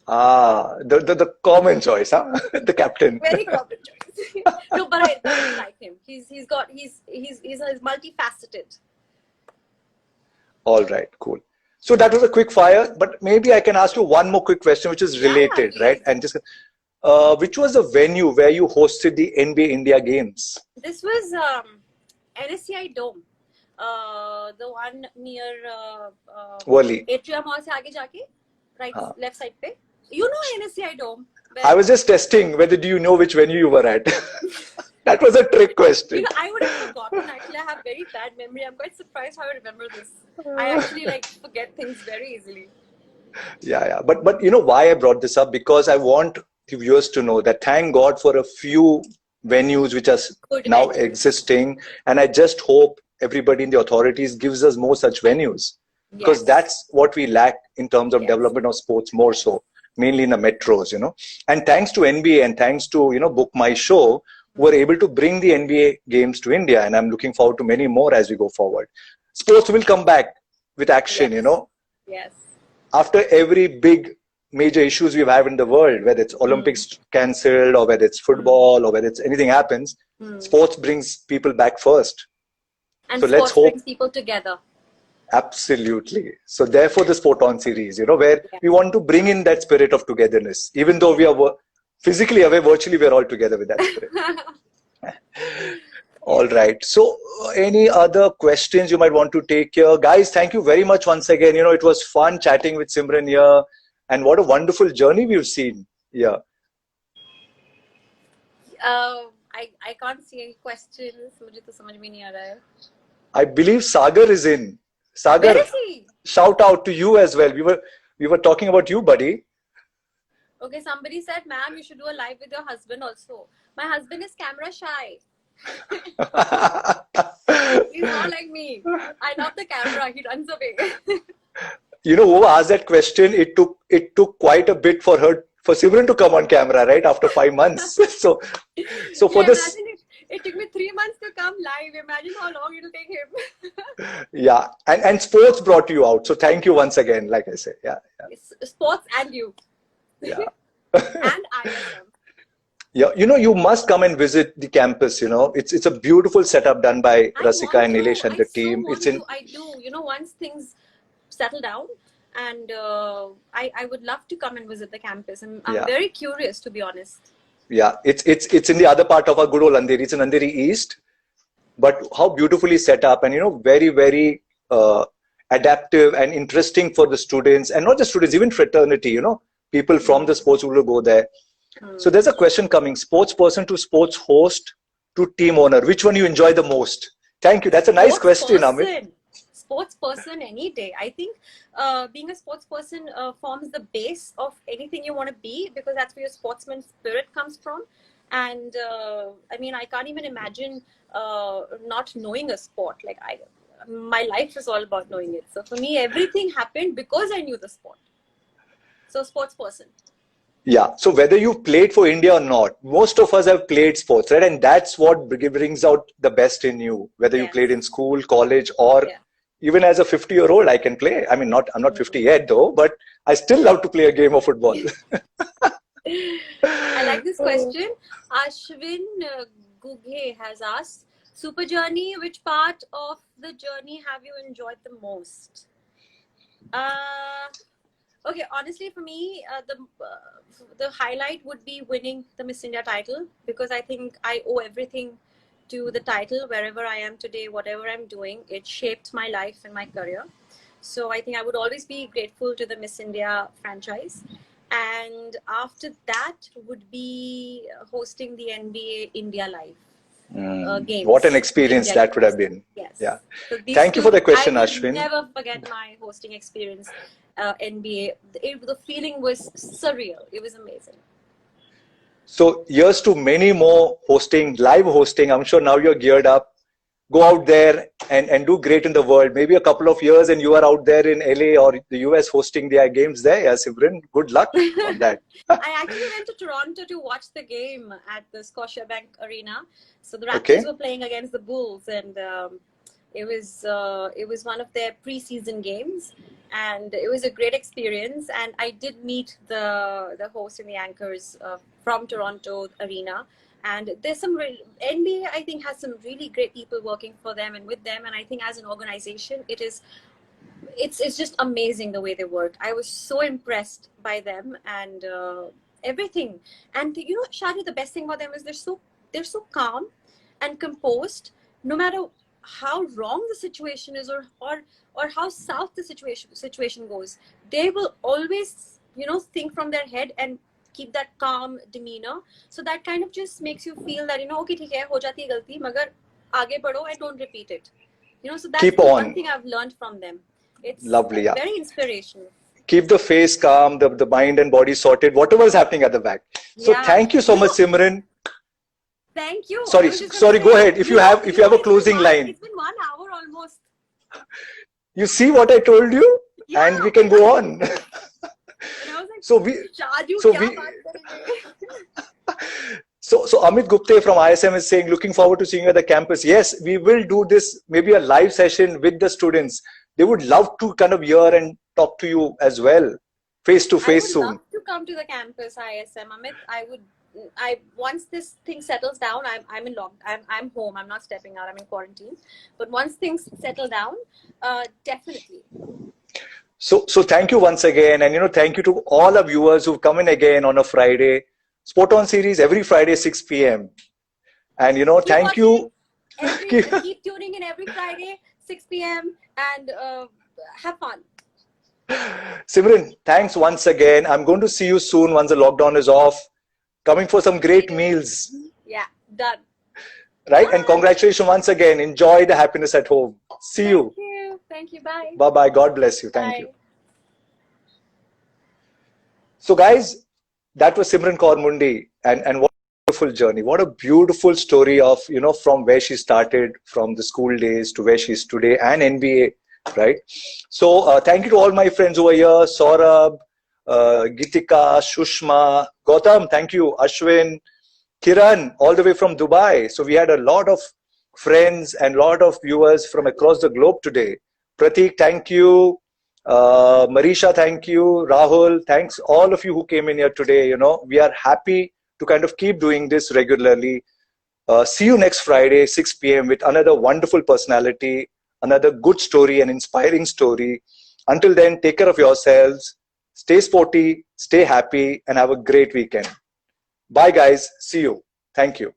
C: The common choice, huh? The captain.
B: Very common choice. No, but I really like him. He's multifaceted.
C: All right, cool. So that was a quick fire, but maybe I can ask you one more quick question, which is related, right? And just, which was the venue where you hosted the NBA India games?
B: This was NSCI Dome, the one near
C: Worli.
B: Atrium Mall se aage jaake, right, left side pe. You know NSCI Dome.
C: I was just testing whether do you know which venue you were at. That was a trick question.
B: You know, I would have forgotten. Actually, I have very bad memory. I'm quite surprised how I remember this. I actually forget things very easily.
C: Yeah. But you know why I brought this up? Because I want the viewers to know that thank God for a few venues which are now existing, and I just hope everybody in the authorities gives us more such venues, because that's what we lack in terms of development of sports more so, mainly in the metros, you know. And thanks to NBA and thanks to, you know, Book My Show, we're able to bring the NBA games to India, and I'm looking forward to many more as we go forward. Sports will come back with action, you know.
B: Yes.
C: After every big major issues we've had in the world, whether it's Olympics cancelled or whether it's football or whether it's anything happens, sports brings people back first.
B: And
C: so
B: sports
C: let's hope
B: brings people together.
C: Absolutely. So therefore the SportOn series, you know, where we want to bring in that spirit of togetherness, even though we are physically away, virtually we're all together with that spirit. All right. So any other questions you might want to take here? Guys, thank you very much once again. You know, it was fun chatting with Simran here, and what a wonderful journey we've seen here.
B: I can't see any questions. मुझे तो समझ में नहीं आ रहा है.
C: I believe Sagar is in. Sagar,
B: where is he?
C: Shout out to you as well. We were talking about you, buddy.
B: Okay, somebody said, ma'am, you should do a live with your husband also. My husband is camera shy. He's not like me. I love the camera. He runs away.
C: You know, who asked that question? It took quite a bit for Simran to come on camera, right? After 5 months. So for this.
B: It took me 3 months to come live. Imagine how long it'll take him.
C: Yeah, and sports brought you out. So thank you once again, like I said. Yeah.
B: Sports and you.
A: Yeah.
B: And IISM.
C: Yeah, you know, you must come and visit the campus. You know, it's a beautiful setup done by Rasika and Nilesh and the team.
B: I do. You know, once things settle down, and I would love to come and visit the campus. I'm very curious, to be honest.
C: Yeah, it's in the other part of our good old Andheri. It's in Andheri East, but how beautifully set up, and you know, very, very adaptive and interesting for the students, and not just students, even fraternity. You know, people from the sports will go there. So there's a question coming: sports person to sports host to team owner. Which one you enjoy the most? Thank you. That's a nice question, Amit.
B: Sports person any day. I think being a sports person forms the base of anything you want to be, because that's where your sportsman spirit comes from. And I mean, I can't even imagine not knowing a sport. Like my life is all about knowing it. So for me, everything happened because I knew the sport. So sports person.
C: Yeah. So whether you played for India or not, most of us have played sports, right? And that's what brings out the best in you. Whether you
B: Yes.
C: played in school, college, or
B: Yeah.
C: even as a 50-year-old, I can play. I mean, I'm not 50 yet though, but I still love to play a game of football.
B: I like this question. Ashwin Gughe has asked, Super Journey, which part of the journey have you enjoyed the most? Okay, honestly, for me, the highlight would be winning the Miss India title, because I think I owe everything to the title. Wherever I am today, whatever I'm doing, it shaped my life and my career. So I think I would always be grateful to the Miss India franchise. And after that would be hosting the NBA India Live games.
C: What an experience
B: India
C: that would have
B: games.
C: been.
B: Yes.
C: Yeah.
B: So these
C: Thank you for the question,
B: I will
C: Ashwin.
B: never forget my hosting experience. NBA. The feeling was surreal. It was amazing.
C: So here's to many more live hosting. I'm sure now you're geared up. Go out there and do great in the world. Maybe a couple of years and you are out there in LA or the US hosting their games there. Yeah, Simran, good luck on that.
B: I actually went to Toronto to watch the game at the Scotiabank Arena. So the Raptors were playing against the Bulls, and it was one of their preseason games, and it was a great experience. And I did meet the host and the anchors from Toronto Arena. And there's some NBA, I think, has some really great people working for them and with them. And I think as an organization, it's just amazing the way they work. I was so impressed by them and everything. And you know, Shadu, the best thing about them is they're so calm and composed, no matter how wrong the situation is or how south the situation goes. They will always, you know, think from their head and keep that calm demeanor. So that kind of just makes you feel that, you know, okay, theek hai, ho jati hai galti, magar aage badho and don't repeat it. You know, so that's the one thing I've learned from them. It's
C: lovely, yeah.
B: Very inspirational.
C: Keep the face calm, the mind and body sorted, whatever is happening at the back. So thank you so much, Simran.
B: Thank you.
C: Sorry, go ahead. If you have a closing line.
B: It's been 1 hour almost.
C: You see what I told you? Yeah. And we can go on. So Amit Gupte from IISM is saying, looking forward to seeing you at the campus. Yes, we will do this, maybe a live session with the students. They would love to kind of hear and talk to you as well, face to face soon.
B: I would love to come to the campus, IISM. Amit, once this thing settles down, I'm home. I'm not stepping out. I'm in quarantine. But once things settle down, definitely.
C: So thank you once again, and you know, thank you to all our viewers who've come in again on a Friday. SportOn series every Friday 6 p.m. And you know, thank you.
B: Keep tuning in every Friday 6 p.m. and have fun.
C: Simran, thanks once again. I'm going to see you soon once the lockdown is off. Coming for some great meals.
B: Yeah, done.
C: Right, bye. And congratulations once again. Enjoy the happiness at home. See you.
B: Thank you. Bye.
C: Bye-bye. God bless you. Thank you. So guys, that was Simran Kaur Mundi, and what a beautiful journey. What a beautiful story of, you know, from where she started, from the school days to where she is today, and NBA, right? So thank you to all my friends over here, Saurabh, Gitika, Shushma, Gautam, thank you, Ashwin, Kiran, all the way from Dubai. So we had a lot of friends and a lot of viewers from across the globe today. Pratik, thank you. Marisha, thank you. Rahul, thanks all of you who came in here today. You know, we are happy to kind of keep doing this regularly. See you next Friday, 6 p.m. with another wonderful personality, another good story, an inspiring story. Until then, take care of yourselves. Stay sporty, stay happy, and have a great weekend. Bye, guys. See you. Thank you.